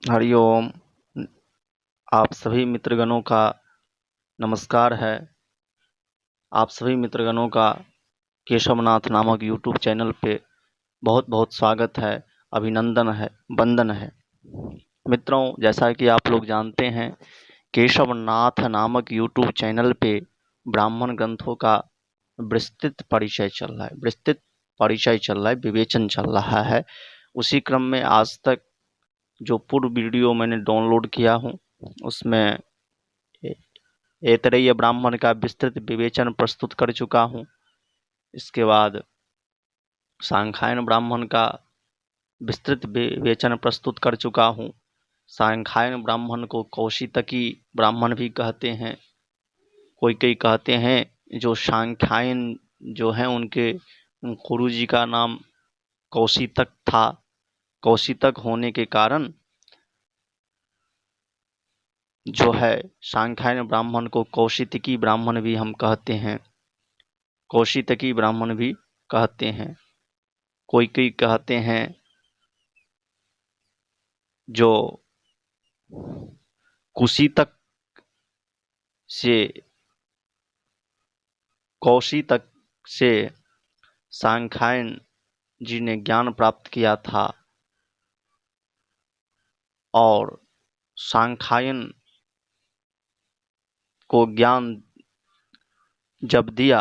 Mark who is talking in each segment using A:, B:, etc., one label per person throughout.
A: हरिओम। आप सभी मित्रगणों का नमस्कार है। आप सभी मित्रगणों का केशवनाथ नामक यूट्यूब चैनल पे बहुत बहुत स्वागत है, अभिनंदन है, वंदन है। मित्रों, जैसा कि आप लोग जानते हैं, केशवनाथ नामक यूट्यूब चैनल पे ब्राह्मण ग्रंथों का विस्तृत परिचय चल रहा है, विवेचन चल रहा है। उसी क्रम में आज तक जो पूर्व वीडियो मैंने डाउनलोड किया हूँ, उसमें ऐतरेय ब्राह्मण का विस्तृत विवेचन प्रस्तुत कर चुका हूँ। इसके बाद सांख्यायन ब्राह्मण का विस्तृत विवेचन प्रस्तुत कर चुका हूँ। सांख्यायन ब्राह्मण को कौशितकी ब्राह्मण भी कहते हैं। कोई कहते हैं जो सांख्यायन जो है उनके गुरु जी का नाम कौशितक था। कौशितक होने के कारण जो है सांख्यायन ब्राह्मण को कौशितकी ब्राह्मण भी हम कहते हैं, कौशितकी ब्राह्मण भी कहते हैं। कोई कहते हैं जो कुशीतक से कौशितक से सांख्यायन जी ने ज्ञान प्राप्त किया था, और सांख्यायन को ज्ञान जब दिया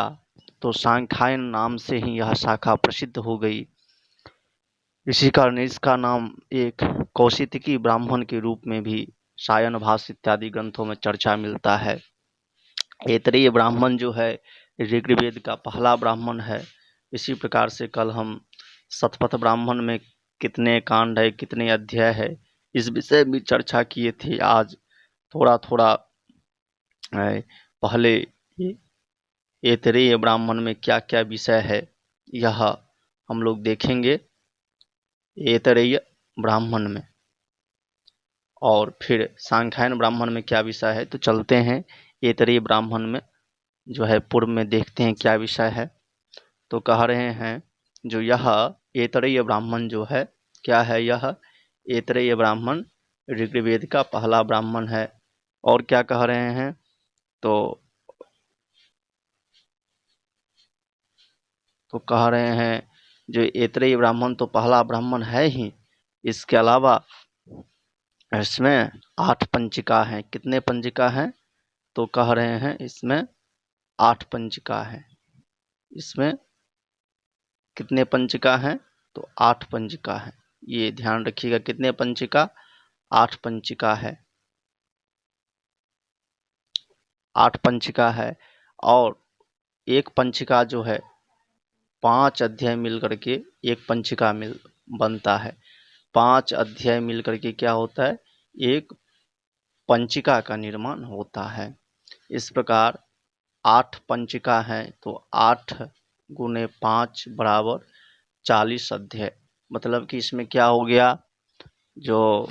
A: तो सांख्यायन नाम से ही यह शाखा प्रसिद्ध हो गई। इसी कारण इसका नाम एक कौशितकी ब्राह्मण के रूप में भी सायन भाष्य इत्यादि ग्रंथों में चर्चा मिलता है। ऐतरेय ब्राह्मण जो है ऋग्वेद का पहला ब्राह्मण है। इसी प्रकार से कल हम शतपथ ब्राह्मण में कितने कांड है, कितने अध्याय है, इस विषय में चर्चा किए थे। आज थोड़ा थोड़ा पहले ऐतरेय ब्राह्मण में क्या क्या विषय है यह हम लोग देखेंगे ऐतरेय ब्राह्मण में, और फिर सांख्यायन ब्राह्मण में क्या विषय है। तो चलते हैं ऐतरेय ब्राह्मण में जो है पूर्व में देखते हैं क्या विषय है। तो कह रहे हैं जो यह ऐतरेय ब्राह्मण जो है क्या है, यह ऐतरेय ब्राह्मण ऋग्वेद का पहला ब्राह्मण है। और क्या कह रहे हैं तो कह रहे हैं जो ऐतरेय ब्राह्मण तो पहला ब्राह्मण है ही, इसके अलावा इसमें 8 पंचिका हैं। कितने पंचिका हैं? तो कह रहे हैं इसमें 8 पंचिका हैं। इसमें कितने पंचिका हैं? तो 8 पंचिका हैं। ये ध्यान रखिएगा, कितने पंचिका? 8 पंचिका है, 8 पंचिका है। और एक पंचिका जो है 5 अध्याय मिल करके एक पंचिका मिल बनता है। 5 अध्याय मिल करके क्या होता है? एक पंचिका का निर्माण होता है। इस प्रकार 8 पंचिका है, तो 8 गुने 5 बराबर 40 अध्याय। मतलब कि इसमें क्या हो गया, जो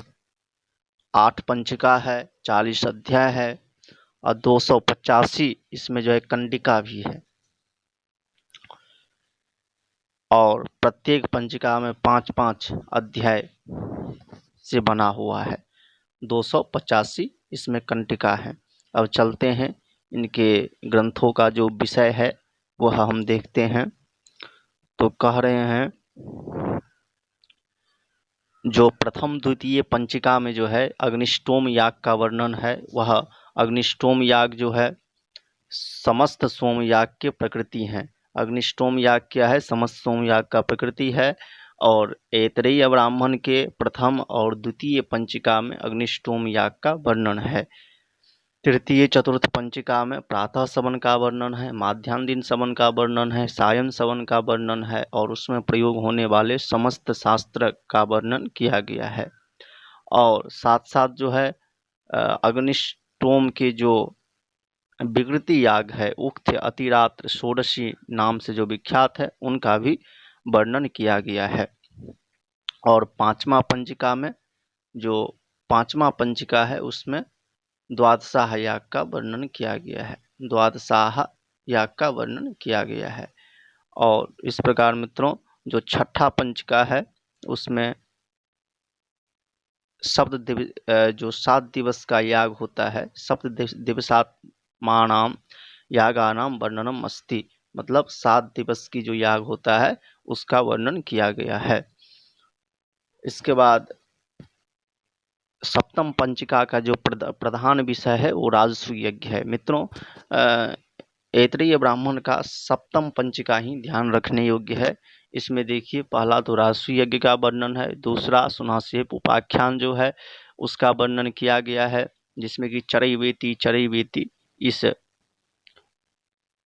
A: 8 पंचिका है, 40 अध्याय है, और 285 इसमें जो है कंडिका भी है। और प्रत्येक पंचिका में 5-5 अध्याय से बना हुआ है। 285 इसमें कंटिका है। अब चलते हैं इनके ग्रंथों का जो विषय है वह हम देखते हैं। तो कह रहे हैं जो प्रथम द्वितीय पंचिका में जो है अग्निष्टोम याग का वर्णन है। वह अग्निष्टोम याग जो है समस्त सोम याग के प्रकृति हैं। अग्निष्टोम याग क्या है? समस्त सोम याग का प्रकृति है। और ऐतरेय ब्राह्मण के प्रथम और द्वितीय पंचिका में अग्निष्टोम याग का वर्णन है। तृतीय चतुर्थ पंचिका में प्रातः सवन का वर्णन है, माध्याह्न दिन सवन का वर्णन है, सायं सवन का वर्णन है, और उसमें प्रयोग होने वाले समस्त शास्त्र का वर्णन किया गया है। और साथ साथ जो है अग्निष्टोम के जो विकृति याग है, उक्त अतिरात्र षोडशी नाम से जो विख्यात है, उनका भी वर्णन किया गया है। और पांचवा पंचिका में जो पांचवा पंचिका है उसमें द्वादशाह याग का वर्णन किया गया है। द्वादशाह याग का वर्णन किया गया है। और इस प्रकार मित्रों जो छठा पंचिका है उसमें जो 7 दिवस का याग होता है, दिवसात्मानाम यागानाम वर्णनम अस्ति, मतलब 7 दिवस की जो याग होता है उसका वर्णन किया गया है। इसके बाद सप्तम पंचिका का जो प्रधान विषय है वो राजसूय यज्ञ है। मित्रों, ऐतरेय ब्राह्मण का सप्तम पंचिका ही ध्यान रखने योग्य है। इसमें देखिए, पहला तो राजसूय यज्ञ का वर्णन है, दूसरा सुनासेप उपाख्यान जो है उसका वर्णन किया गया है, जिसमें कि चरैवेति इस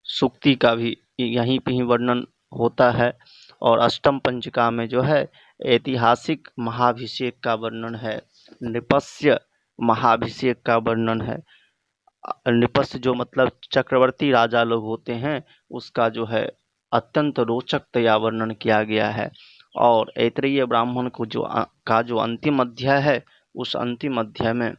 A: सूक्ति का भी यहीं पे ही वर्णन होता है। और अष्टम पंचिका में जो है ऐतिहासिक महाभिषेक का वर्णन है, नृपस्य महाभिषेक का वर्णन है। नृपस्य जो मतलब चक्रवर्ती राजा लोग होते हैं उसका जो है अत्यंत रोचकतया वर्णन किया गया है। और ऐतरेय ब्राह्मण को जो अंतिम अध्याय है, उस अंतिम अध्याय में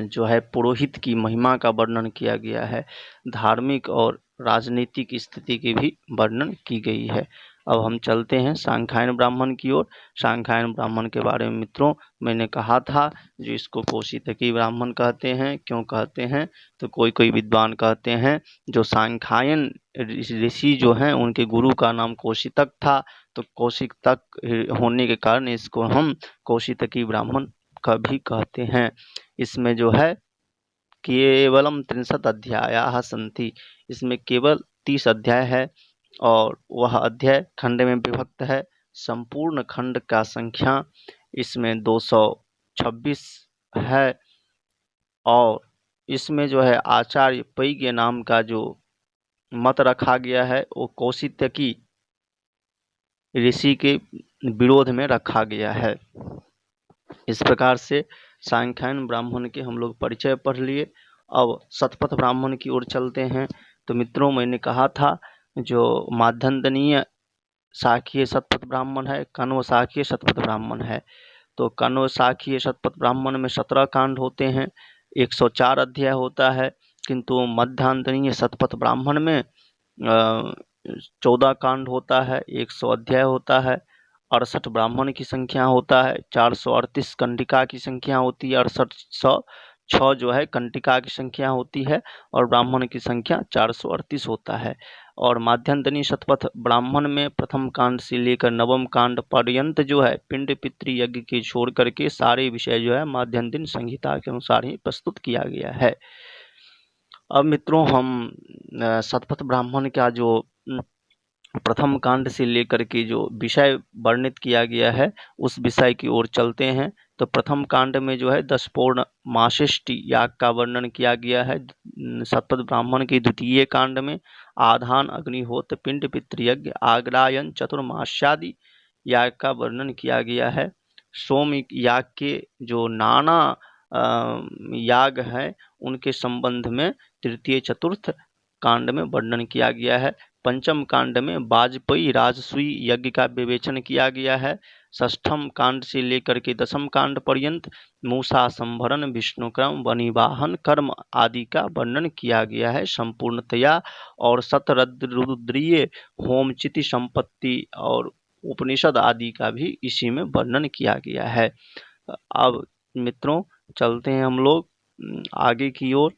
A: जो है पुरोहित की महिमा का वर्णन किया गया है। धार्मिक और राजनीतिक स्थिति की भी वर्णन की गई है। अब हम चलते हैं सांख्यायन ब्राह्मण की ओर। सांख्यायन ब्राह्मण के बारे में मित्रों मैंने कहा था, जो इसको कौशितकी ब्राह्मण कहते हैं। क्यों कहते हैं? तो कोई विद्वान कहते हैं जो सांख्यायन ऋषि जो हैं उनके गुरु का नाम कौशितक था, तो कौशितक होने के कारण इसको हम कौशितकी ब्राह्मण का भी कहते हैं। इसमें जो है केवलम 63 अध्यायाः सन्ति, इसमें केवल 30 अध्याय है और वह अध्याय खंड में विभक्त है। संपूर्ण खंड का संख्या इसमें 226 है। और इसमें जो है आचार्य पै के नाम का जो मत रखा गया है वो कौशितकी ऋषि के विरोध में रखा गया है। इस प्रकार से सांख्यायन ब्राह्मण के हम लोग परिचय पढ़ लिए। अब शतपथ ब्राह्मण की ओर चलते हैं। तो मित्रों मैंने कहा था जो माध्यंदनीय शाखीय शतपथ ब्राह्मण है, कण्व शाखीय शतपथ ब्राह्मण है। तो कण्व शाखीय शतपथ ब्राह्मण में 17 कांड होते हैं, 104 अध्याय होता है। किंतु मध्यांतनीय शतपथ ब्राह्मण में 14 कांड होता है, 100 अध्याय होता है, 68 ब्राह्मण की संख्या होता है, 438 कंटिका की संख्या होती है, 6806 जो है कंटिका की संख्या होती है और ब्राह्मण की संख्या 438 होता है। और माध्यंतनी शतपथ ब्राह्मण में प्रथम कांड से लेकर नवम कांड पर्यंत जो है पिंड पितृ यज्ञ के छोड़ करके सारे विषय जो है माध्यंतनी संहिता के अनुसार ही प्रस्तुत किया गया है। अब मित्रों हम शतपथ ब्राह्मण का जो प्रथम कांड से लेकर के जो विषय वर्णित किया गया है उस विषय की ओर चलते हैं। तो प्रथम कांड में जो है 10 पूर्ण माशिष्टि याग का वर्णन किया गया है। शतपथ ब्राह्मण के द्वितीय कांड में आधान, अग्निहोत्र, पिंड पितृयज्ञ, आग्रायन, चतुर्मास्यादि याग का वर्णन किया गया है। सोम याग के जो नाना याग है उनके संबंध में तृतीय चतुर्थ कांड में वर्णन किया गया है। पंचम कांड में वाजपेयी राजसूय यज्ञ का विवेचन किया गया है। षष्ठम कांड से लेकर के 10वें कांड पर्यंत मूसा संभरण, विष्णुक्रम, वनिवाहन कर्म आदि का वर्णन किया गया है संपूर्णतया। और शतरुद्रीय होम, चिति संपत्ति और उपनिषद आदि का भी इसी में वर्णन किया गया है। अब मित्रों चलते हैं हम लोग आगे की ओर।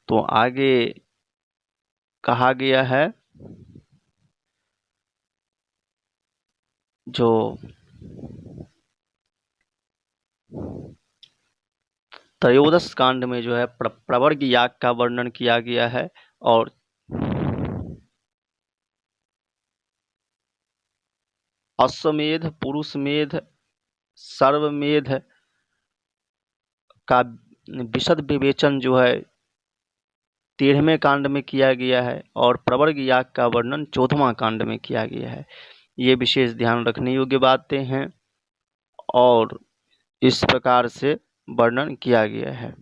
A: तो आगे कहा गया है जो त्रयोदश कांड में जो है प्रवर्ग याग का वर्णन किया गया है। और अश्वमेध, पुरुषमेध, सर्वमेध का विशद विवेचन जो है 13वें कांड में किया गया है और प्रवर्ग याग का वर्णन 14वां कांड में किया गया है। ये विशेष ध्यान रखने योग्य बातें हैं और इस प्रकार से वर्णन किया गया है।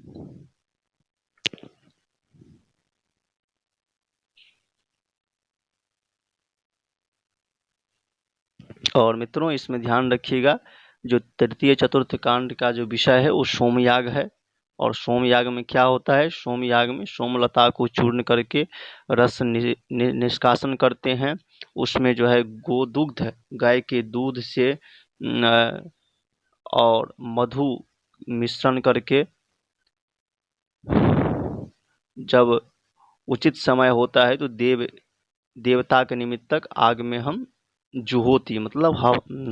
A: और मित्रों इसमें ध्यान रखिएगा जो तृतीय चतुर्थ कांड का जो विषय है वो सोमयाग है। और सोमयाग में क्या होता है? सोमयाग में सोमलता को चूर्ण करके रस निष्कासन करते हैं। उसमें जो है गोदुग्ध, गाय के दूध से और मधु मिश्रण करके जब उचित समय होता है तो देवता के निमित्तक आग में हम जुहोती मतलब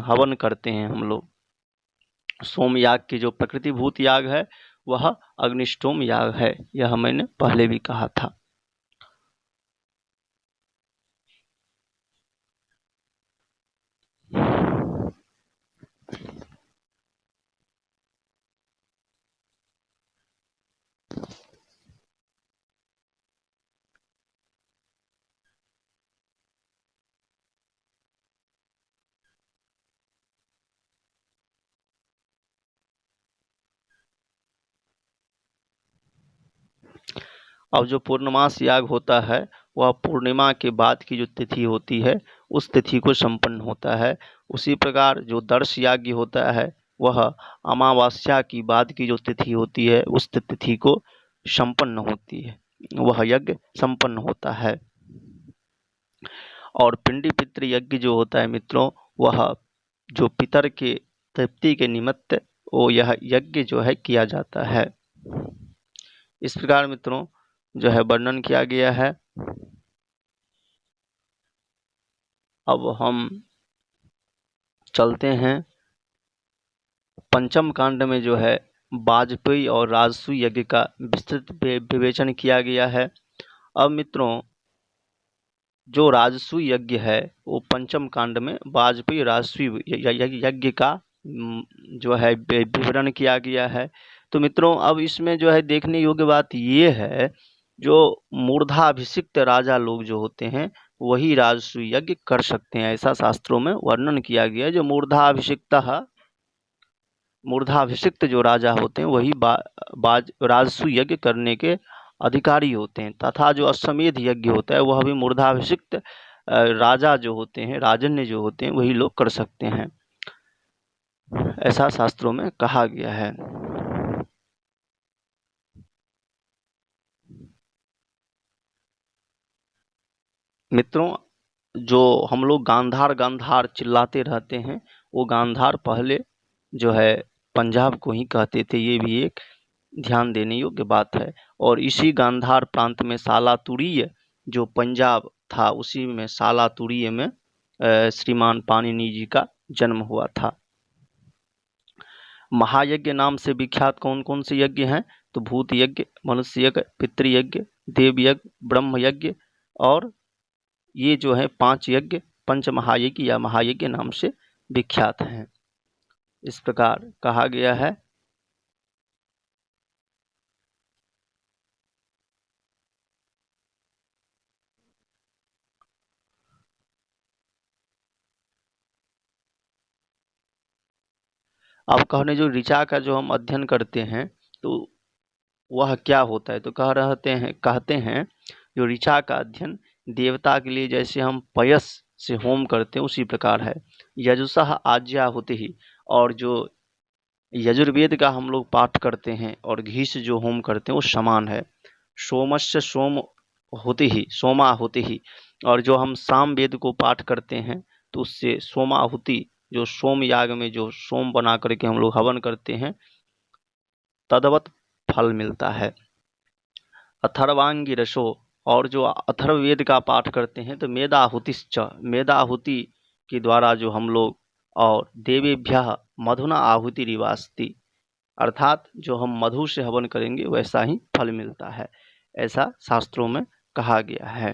A: हवन करते हैं हम लोग। सोम याग की जो प्रकृतिभूत याग है वह अग्निष्टोम याग है, यह मैंने पहले भी कहा था। अब जो पूर्णमास याग होता है वह पूर्णिमा के बाद की जो तिथि होती है उस तिथि को संपन्न होता है। उसी प्रकार जो दर्श याग होता है वह अमावस्या की बाद की जो तिथि होती है उस तिथि को संपन्न होती है, वह यज्ञ संपन्न होता है। और पिंडी पितृ यज्ञ जो होता है मित्रों, वह जो पितर के तृप्ति के निमित्त वो यह यज्ञ जो है किया जाता है। इस प्रकार मित्रों जो है वर्णन किया गया है। अब हम चलते हैं पंचम कांड में जो है वाजपेयी और राजसूय यज्ञ का विस्तृत विवेचन किया गया है। अब मित्रों जो राजसूय यज्ञ है वो पंचम कांड में वाजपेयी राजसूय यज्ञ का जो है विवरण किया गया है। तो मित्रों अब इसमें जो है देखने योग्य बात ये है, जो मूर्धाभिषिक्त राजा लोग जो होते हैं वही राजसूय यज्ञ कर सकते हैं, ऐसा शास्त्रों में वर्णन किया गया है। जो मूर्धाभिषिक्त जो राजा होते हैं वही राजसूय यज्ञ करने के अधिकारी होते हैं, तथा जो अश्वमेध यज्ञ होता है वह भी मूर्धाभिषिक्त राजा जो होते हैं, राजन्य जो होते हैं वही लोग कर सकते हैं, ऐसा शास्त्रों में कहा गया है। मित्रों जो हम लोग गांधार गांधार चिल्लाते रहते हैं, वो गांधार पहले जो है पंजाब को ही कहते थे, ये भी एक ध्यान देने योग्य बात है। और इसी गांधार प्रांत में सालातुरीय जो पंजाब था उसी में सालातुरीय में श्रीमान पाणिनि जी का जन्म हुआ था। महायज्ञ नाम से विख्यात कौन कौन से यज्ञ हैं? तो भूत यज्ञ, मनुष्य यज्ञ, पितृयज्ञ, देव यज्ञ, ब्रह्म यज्ञ, और ये जो है 5 यज्ञ पंच महायज्ञ या महायज्ञ नाम से विख्यात हैं। इस प्रकार कहा गया है। अब कहने जो ऋचा का जो हम अध्ययन करते हैं तो वह क्या होता है, तो कहते हैं जो ऋचा का अध्ययन देवता के लिए जैसे हम पयस से होम करते हैं उसी प्रकार है। यजुषः आज्ञा होते ही, और जो यजुर्वेद का हम लोग पाठ करते हैं और घी से जो होम करते हैं वो समान है। सोमस्य सोम होते ही, सोमा होते ही, और जो हम साम वेद को पाठ करते हैं तो उससे सोमाहुति, जो सोम याग में जो सोम बना करके हम लोग हवन करते हैं तदवत फल मिलता है। अथर्वांगी रसो, और जो अथर्ववेद का पाठ करते हैं तो मेदाहुतिश्च, मेदाहुति के द्वारा जो हम लोग, और देवेभ्यः मधुना आहुति रिवास्ति, अर्थात जो हम मधु से हवन करेंगे वैसा ही फल मिलता है, ऐसा शास्त्रों में कहा गया है।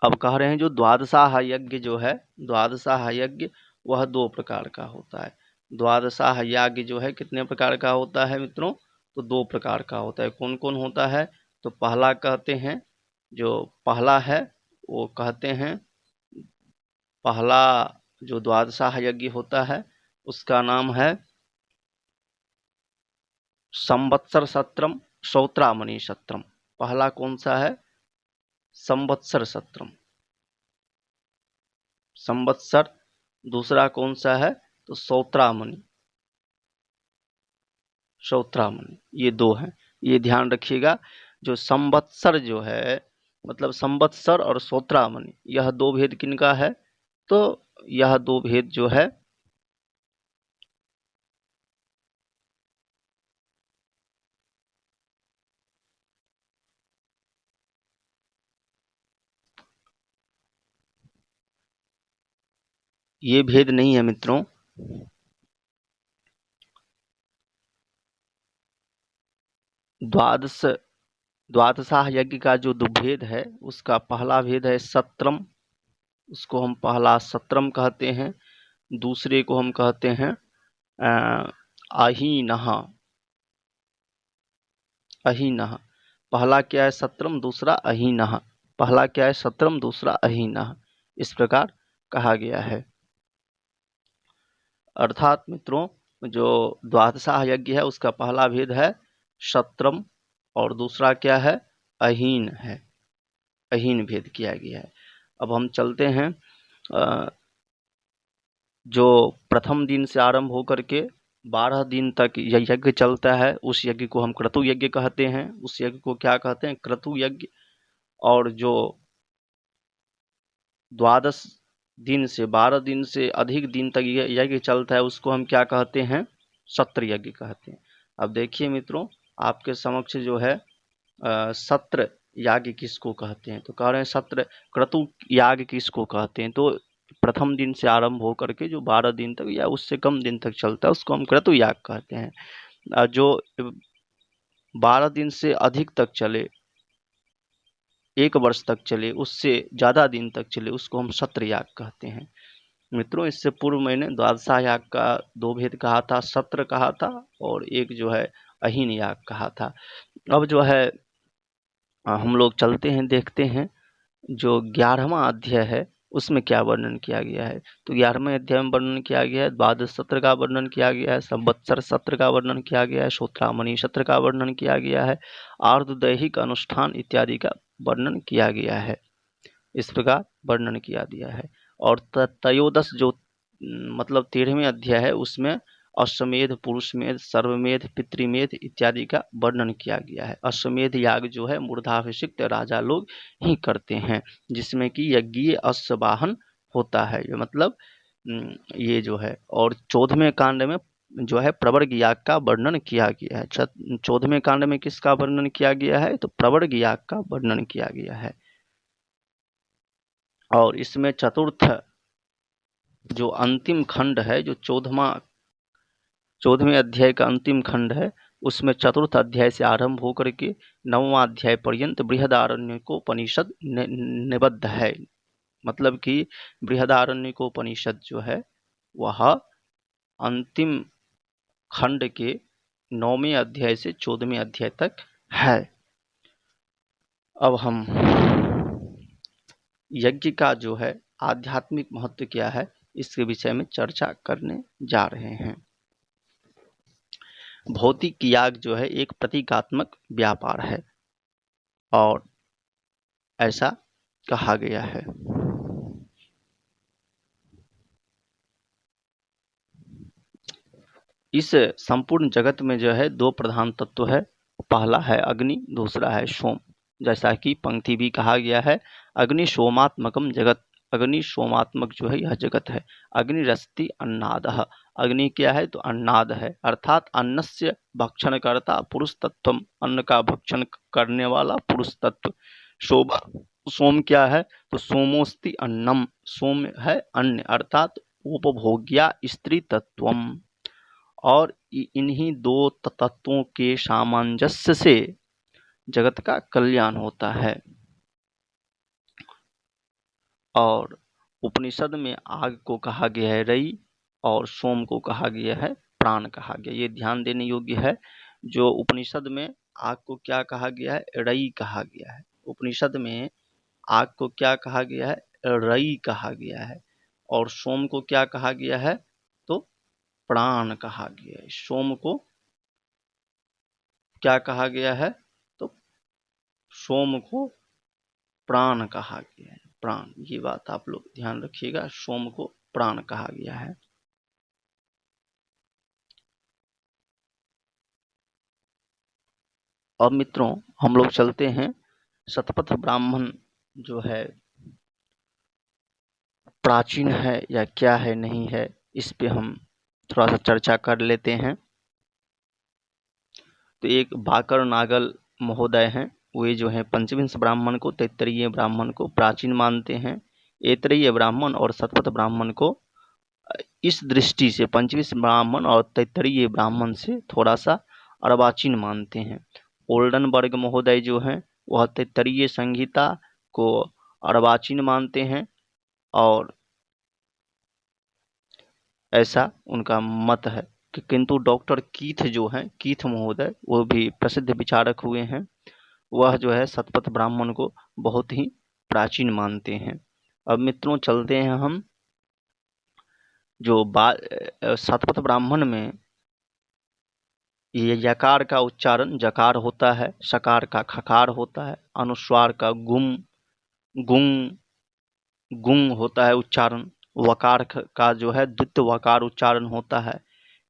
A: अब कह रहे हैं जो द्वादशाह यज्ञ जो है, द्वादशाह यज्ञ वह 2 प्रकार का होता है। द्वादशाह यज्ञ जो है कितने प्रकार का होता है मित्रों? तो 2 प्रकार का होता है। कौन कौन होता है? तो पहला कहते हैं, जो पहला है वो कहते हैं, पहला जो द्वादशाह यज्ञ होता है उसका नाम है संवत्सर सत्रम श्रोत्रामणि सत्रम। पहला कौन सा है? संवत्सर सत्रम, संवत्सर। दूसरा कौन सा है? तो श्रोत्रामणि, श्रोत्रामणि, ये 2 हैं, ये ध्यान रखिएगा। जो संवत्सर जो है मतलब संवत्सर और श्रोत्रामणि, यह 2 भेद किनका है? तो यह दो भेद जो है ये भेद नहीं है मित्रों। द्वादश द्वादशाह यज्ञ का जो दो भेद है, उसका पहला भेद है सत्रम, उसको हम पहला सत्रम कहते हैं। दूसरे को हम कहते हैं अहीनः। अहीनः पहला क्या है सत्रम, दूसरा अहीनः। पहला क्या है सत्रम, दूसरा अहीनः, इस प्रकार कहा गया है। अर्थात मित्रों, जो द्वादशाह यज्ञ है उसका पहला भेद है सत्रम और दूसरा क्या है अहीन है। अहीन भेद किया गया है। अब हम चलते हैं जो प्रथम दिन से आरंभ होकर के 12 दिन तक यह यज्ञ चलता है, उस यज्ञ को हम क्रतु यज्ञ कहते हैं। उस यज्ञ को क्या कहते हैं, क्रतु यज्ञ। और जो द्वादश दिन से 12 दिन से अधिक दिन तक यह यज्ञ चलता है, उसको हम क्या कहते हैं, सत्र यज्ञ कहते हैं। अब देखिए मित्रों, आपके समक्ष जो है सत्र याग किसको कहते हैं, तो कह रहे हैं सत्र क्रतु याग किसको कहते हैं। तो प्रथम दिन से आरंभ होकर के जो 12 दिन तक या उससे कम दिन तक चलता है, उसको हम क्रतु याग कहते हैं। जो 12 दिन से अधिक तक चले, 1 वर्ष तक चले, उससे ज़्यादा दिन तक चले, उसको हम सत्र याग कहते हैं। मित्रों, इससे पूर्व मैंने द्वादशा याग का दो भेद कहा था, सत्र कहा था और एक जो है अहीन याग कहा था। अब जो है हम लोग चलते हैं, देखते हैं जो 11वां अध्याय है उसमें क्या वर्णन किया गया है। तो 11वें अध्याय में वर्णन किया गया है द्वादश सत्र का वर्णन किया गया है, संवत्सर सत्र का वर्णन किया गया है, श्रोत्रामणि सत्र का वर्णन किया गया है, आर्धदैहिक अनुष्ठान इत्यादि का वर्णन किया गया है। इस प्रकार वर्णन किया दिया है। और त्रयोदश जो मतलब 13वें अध्याय है, उसमें अश्वमेध, पुरुषमेध, सर्वमेध, पितृमेध इत्यादि का वर्णन किया गया है। अश्वमेध याग जो है मूर्धाभिषिक्त राजा लोग ही करते हैं, जिसमें कि यज्ञीय अश्ववाहन होता है, मतलब ये जो है। और 14वें कांड में जो है प्रवर्ग याग का वर्णन किया गया है। 14वें कांड में किसका वर्णन किया गया है, तो प्रवर्ग याग का वर्णन किया गया है। और इसमें चतुर्थ जो अंतिम खंड है, जो 14वें अध्याय का अंतिम खंड है, उसमें चतुर्थ अध्याय से आरंभ होकर के 9वां अध्याय पर्यंत बृहदारण्यकोपनिषद निबद्ध है। मतलब कि बृहदारण्यकोपनिषद जो है वह अंतिम खंड के 9वें अध्याय से 14वें अध्याय तक है। अब हम यज्ञ का जो है आध्यात्मिक महत्व क्या है, इसके विषय में चर्चा करने जा रहे हैं। भौतिक याग जो है एक प्रतीकात्मक व्यापार है और ऐसा कहा गया है। इस संपूर्ण जगत में जो है दो प्रधान तत्व है, पहला है अग्नि, दूसरा है सोम। जैसा कि पंक्ति भी कहा गया है, अग्नि सोमात्मकम जगत। अग्नि सोमात्मक जो है यह जगत है। अग्निरस्ति अन्नादः। अग्नि क्या है, तो अन्नाद है, अर्थात अन्नस्य भक्षणकर्ता पुरुष तत्व, अन्न का भक्षण करने वाला पुरुष तत्व। सोम सोम क्या है, तो सोमोस्ति अन्नम। सोम है अन्न, अर्थात उपभोग्या स्त्री तत्वम। और इन्हीं दो तत्वों के सामंजस्य से जगत का कल्याण होता है। और उपनिषद में आग को कहा गया है रई और सोम को कहा गया है प्राण कहा गया। ये ध्यान देने योग्य है। जो उपनिषद में आग को क्या कहा गया है, रई कहा गया है। उपनिषद में आग को क्या कहा गया है, रई कहा गया है। और सोम को क्या कहा गया है, तो प्राण कहा गया है। सोम को क्या कहा गया है, तो सोम को प्राण कहा गया है। प्राण, ये बात आप लोग ध्यान रखिएगा, सोम को प्राण कहा गया है। और मित्रों, हम लोग चलते हैं शतपथ ब्राह्मण जो है प्राचीन है या क्या है नहीं है, इस पे हम थोड़ा सा चर्चा कर लेते हैं। तो एक बाकर नागल महोदय हैं, वे जो है पंचविंश ब्राह्मण को, तैत्तरीय ब्राह्मण को प्राचीन मानते हैं। ऐतरेय ब्राह्मण और शतपथ ब्राह्मण को इस दृष्टि से पंचविंश ब्राह्मण और तैत्तरीय ब्राह्मण से थोड़ा सा अर्वाचीन मानते हैं। ओल्डनबर्ग महोदय जो हैं वह तैत्तरीय संहिता को अर्वाचीन मानते हैं और ऐसा उनका मत है। किंतु डॉक्टर कीथ जो हैं, कीथ महोदय, वो भी प्रसिद्ध विचारक हुए हैं, वह जो है शतपथ ब्राह्मण को बहुत ही प्राचीन मानते हैं। अब मित्रों चलते हैं हम जो शतपथ ब्राह्मण में ये यकार का उच्चारण जकार होता है, शकार का खकार होता है, अनुस्वार का गुम गुंग गुंग होता है उच्चारण, वकार का जो है द्वितीय वकार उच्चारण होता है।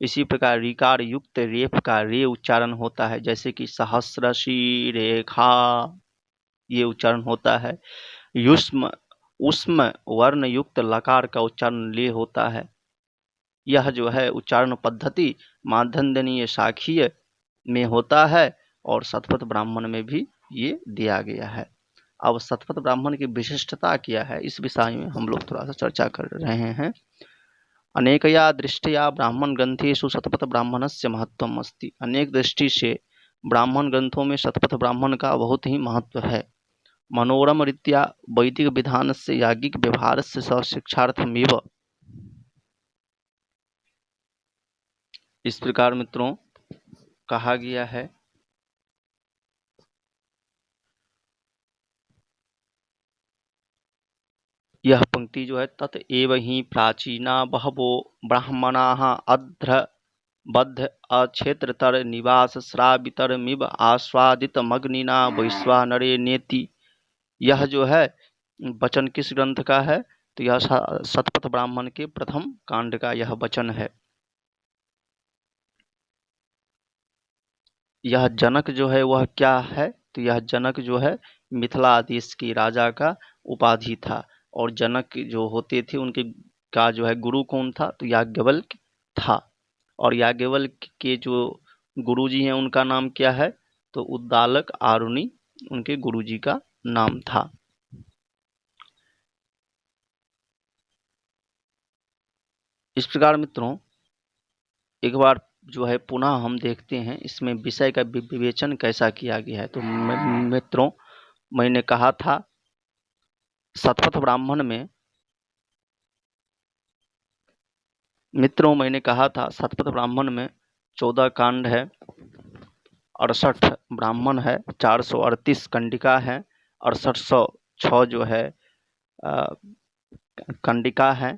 A: इसी प्रकार ऋकार युक्त रेफ का रे उच्चारण होता है, जैसे कि सहस्रशी रेखा, ये उच्चारण होता है। युष्म उष्म वर्ण युक्त लकार का उच्चारण ले होता है। यह जो है उच्चारण पद्धति मानदंडनीय शाखीय में होता है और शतपथ ब्राह्मण में भी ये दिया गया है। अब शतपथ ब्राह्मण की विशिष्टता क्या है, इस विषय में हम लोग थोड़ा सा चर्चा कर रहे हैं। अनेकया दृष्टया ब्राह्मण ग्रंथेषु शतपथ ब्राह्मणस्य महत्वम् अस्ति। अनेक दृष्टि से ब्राह्मण ग्रंथों में शतपथ ब्राह्मण का बहुत ही महत्व है। मनोरम रीत्या वैदिक विधानस्य याज्ञिक व्यवहारस्य स शिक्षार्थमेव। इस प्रकार मित्रों कहा गया है। यह पंक्ति जो है, तत एव ही प्राचीना बहवो ब्राह्मणाः अध्र बद्ध अक्षेत्रतर निवास श्रावितरमिव आस्वादितमग्निना वैश्वानरे नेति। यह जो है वचन किस ग्रंथ का है, तो यह शतपथ ब्राह्मण के प्रथम कांड का यह वचन है। यह जनक जो है वह क्या है, तो यह जनक जो है मिथिला देश के राजा का उपाधि था, और जनक जो होते थे उनके का जो है गुरु कौन था, तो याज्ञवल्क्य था। और याज्ञवल्क्य के जो गुरुजी हैं उनका नाम क्या है, तो उद्दालक आरुणि उनके गुरुजी का नाम था। इस प्रकार मित्रों एक बार जो है पुनः हम देखते हैं इसमें विषय का विवेचन कैसा किया गया है। तो मित्रों मैंने कहा था शतपथ ब्राह्मण में, शतपथ ब्राह्मण में 14 कांड है, 68 ब्राह्मण है, 438 कंडिका है, 6806 जो है कंडिका है,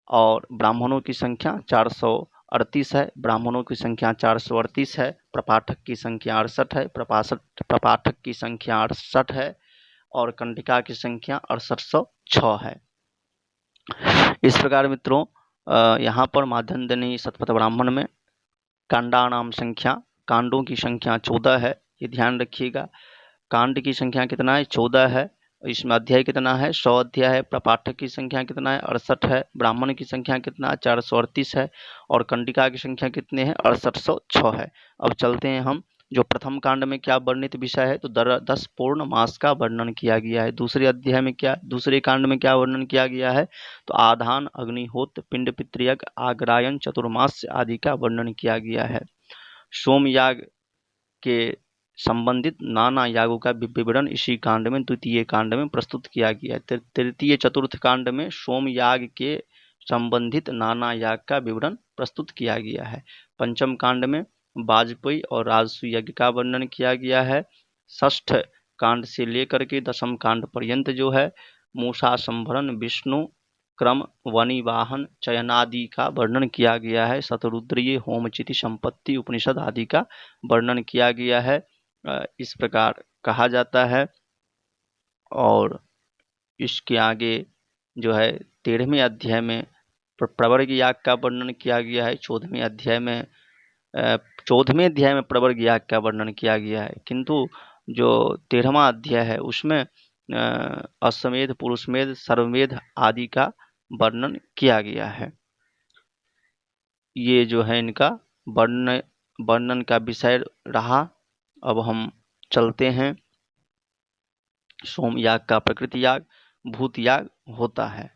A: और ब्राह्मणों की संख्या 438 है। ब्राह्मणों की संख्या 438 है, प्रपाठक की संख्या 68 है, प्रपाठक की संख्या 68 है, और कंडिका की संख्या 6806 है। इस प्रकार मित्रों यहाँ पर माध्यन्दिनी शतपथ ब्राह्मण में कांडों की संख्या 14 है, ये ध्यान रखिएगा। कांड की संख्या कितना है, 14 है। इसमें अध्याय कितना है, 100 अध्याय है। प्रपाठक की संख्या कितना है, 68 है। ब्राह्मण की संख्या कितना है, 438 है, और कंडिका की संख्या कितने हैं, 6806 है। अब चलते हैं हम जो प्रथम कांड में क्या वर्णित विषय है, तो 10 पूर्ण मास का वर्णन किया गया है। दूसरे कांड में क्या वर्णन किया गया है, तो आधान, अग्निहोत्र, पिंड पितृयज्ञ, आग्रायन, चतुर्मास्य आदि का वर्णन किया गया है। सोमयाग के संबंधित नाना यागों का विवरण इसी कांड में, द्वितीय कांड में प्रस्तुत किया गया है। तृतीय चतुर्थ कांड में सोमयाग के संबंधित नाना याग का विवरण प्रस्तुत किया गया है। पंचम कांड में वाजपेयी और राजसू यज्ञ का वर्णन किया गया है। षष्ठ कांड से लेकर के दशम कांड पर्यंत जो है मूसा संभरण, विष्णु क्रम, वनिवाहन, चयनादि का वर्णन किया गया है। शतरुद्रीय, होमचिति, संपत्ति, उपनिषद आदि का वर्णन किया गया है। इस प्रकार कहा जाता है। और इसके आगे जो है 13वें अध्याय में प्रवर्ग याग का वर्णन किया गया है। 14वें अध्याय में 14वें अध्याय में प्रवर्ग याग का वर्णन किया गया है, किंतु जो 13वां अध्याय है उसमें अश्वमेध, पुरुषमेध, सर्वमेध आदि का वर्णन किया गया है। ये जो है इनका वर्णन का विषय रहा। अब हम चलते हैं। सोमयाग का प्रकृति याग, भूत याग होता है।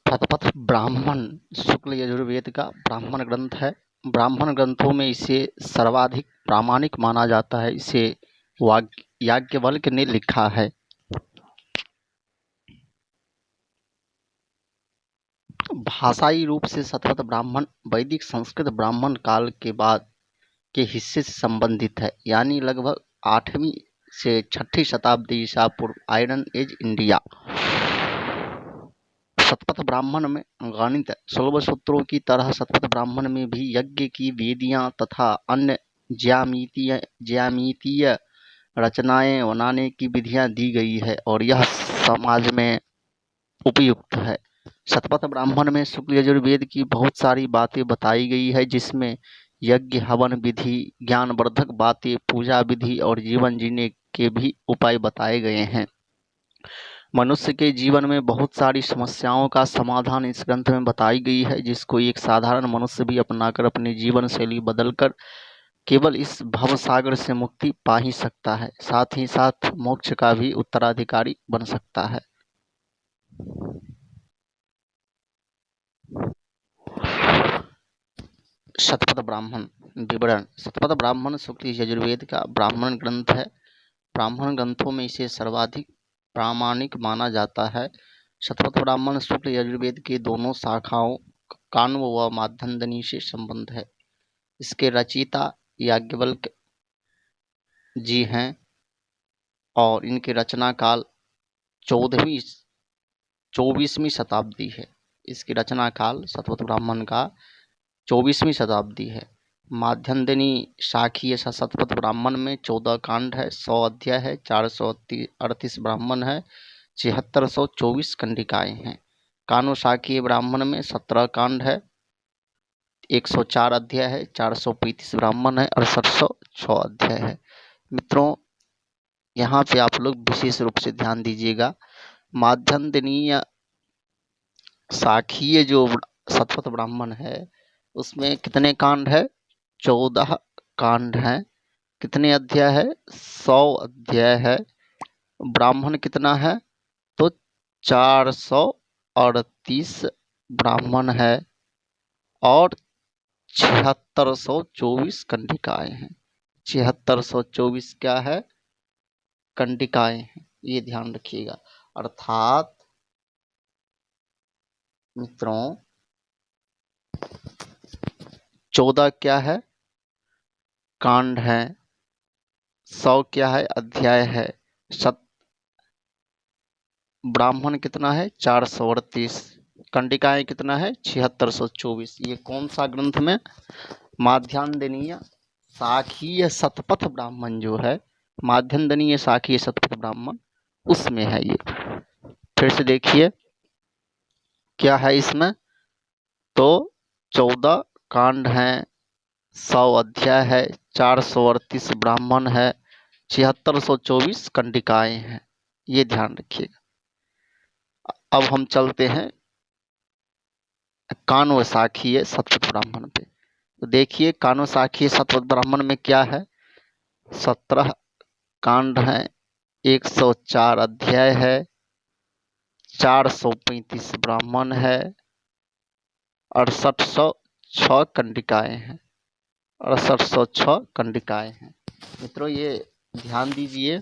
A: शतपथ ब्राह्मण शुक्ल यजुर्वेद का ब्राह्मण ग्रंथ है। ब्राह्मण ग्रंथों में इसे सर्वाधिक प्रामाणिक माना जाता है। इसे याज्ञवल्क्य ने लिखा है। भाषाई रूप से शतपथ ब्राह्मण वैदिक संस्कृत ब्राह्मण काल के बाद के हिस्से से संबंधित है, यानी लगभग 8वीं से 6ठी शताब्दी ईसा पूर्व, iron age India. Shatapatha Brahmana में गणित 16 सूत्रों की तरह शतपथ ब्राह्मण में भी यज्ञ की वेदियां तथा अन्य ज्यामितीय रचनाएं बनाने की विधियां दी गई है और यह समाज में उपयुक्त है। शतपथ ब्राह्मण में शुक्ल यजुर्वेद की बहुत सारी बातें बताई गई है, जिसमें यज्ञ, हवन विधि, ज्ञानवर्धक बातें, पूजा विधि और जीवन जीने के भी उपाय बताए गए हैं। मनुष्य के जीवन में बहुत सारी समस्याओं का समाधान इस ग्रंथ में बताई गई है, जिसको एक साधारण मनुष्य भी अपनाकर अपनी जीवन शैली बदलकर केवल इस भवसागर से मुक्ति पा ही सकता है, साथ ही साथ मोक्ष का भी उत्तराधिकारी बन सकता है। शतपथ ब्राह्मण विवरण। शतपथ ब्राह्मण शुक्ल यजुर्वेद का ब्राह्मण ग्रंथ है। ब्राह्मण ग्रंथों में इसे सर्वाधिक प्रामाणिक माना जाता है। शतपथ ब्राह्मण शुक्ल यजुर्वेद के दोनों शाखाओं काण्व व माध्यन्दिनी से संबंध है। इसके रचयिता याज्ञवल्क्य जी हैं और इनके रचना काल 24वीं शताब्दी है। इसकी रचना काल शतपथ ब्राह्मण का 24वीं शताब्दी है। माध्यन्दिनी शाखीय शतपथ ब्राह्मण में 14 कांड है, 100 अध्याय है, 438 ब्राह्मण है, 7624 कंडिकाएं हैं। काण्व शाखीय ब्राह्मण में 17 कांड है, 104 अध्याय है, 435 ब्राह्मण है और 6706 अध्याय है। मित्रों, यहाँ पे आप लोग विशेष रूप से ध्यान दीजिएगा। माध्यन्दिनीय शाखीय जो शतपथ ब्राह्मण है उसमें कितने कांड है? 14 कांड हैं। कितने अध्याय है? 100 अध्याय है। ब्राह्मण कितना है? तो 438 ब्राह्मण है और 7624 कंडिकाएं हैं। 7624 क्या है? कंडिकाएं हैं। ये ध्यान रखिएगा। अर्थात मित्रों 14 क्या है? कांड है। 100 क्या है? अध्याय है। ब्राह्मण कितना है? 438। कंडिकाएं कितना है? 7624। ये कौन सा ग्रंथ में? माध्यन्दिनीय शाखीय शतपथ ब्राह्मण जो है, माध्यन्दिनीय शाखीय शतपथ ब्राह्मण, उसमें है ये। फिर से देखिए क्या है इसमें। तो 14 कांड हैं, 100 अध्याय है, 438 ब्राह्मण है, 7624 कंडिकाएं हैं। ये ध्यान रखिएगा। अब हम चलते हैं काण्व शाखीय शतपथ ब्राह्मण पे। तो देखिए काण्व शाखीय शतपथ ब्राह्मण में क्या है? 17 कांड है, 104 अध्याय है, 435 ब्राह्मण है, 6806 कंडिकाएं हैं। 6806 कंडिकाएं हैं। मित्रों ये ध्यान दीजिए।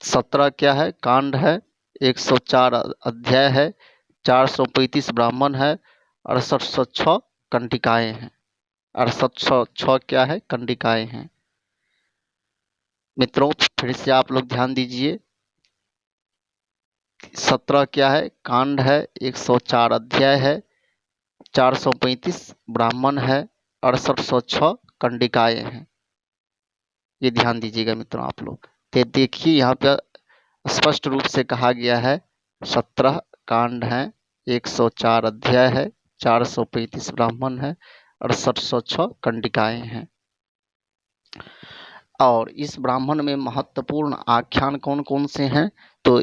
A: सत्रह क्या है? कांड है, 104 अध्याय है, 435 ब्राह्मण है, 6806 कंडिकाएं हैं। 6806 क्या है? कंडिकाएं हैं। मित्रों फिर से आप लोग ध्यान दीजिए। 17 क्या है? कांड है, 104 अध्याय है, 435 ब्राह्मण है, 6806 कंडिकाएं हैं। ये ध्यान दीजिएगा मित्रों आप लोग। तो देखिए यहाँ पे स्पष्ट रूप से कहा गया है 17 कांड हैं, 104 अध्याय है, 435 ब्राह्मण है, 6806 कंडिकाएं हैं। और इस ब्राह्मण में महत्वपूर्ण आख्यान कौन कौन से हैं? तो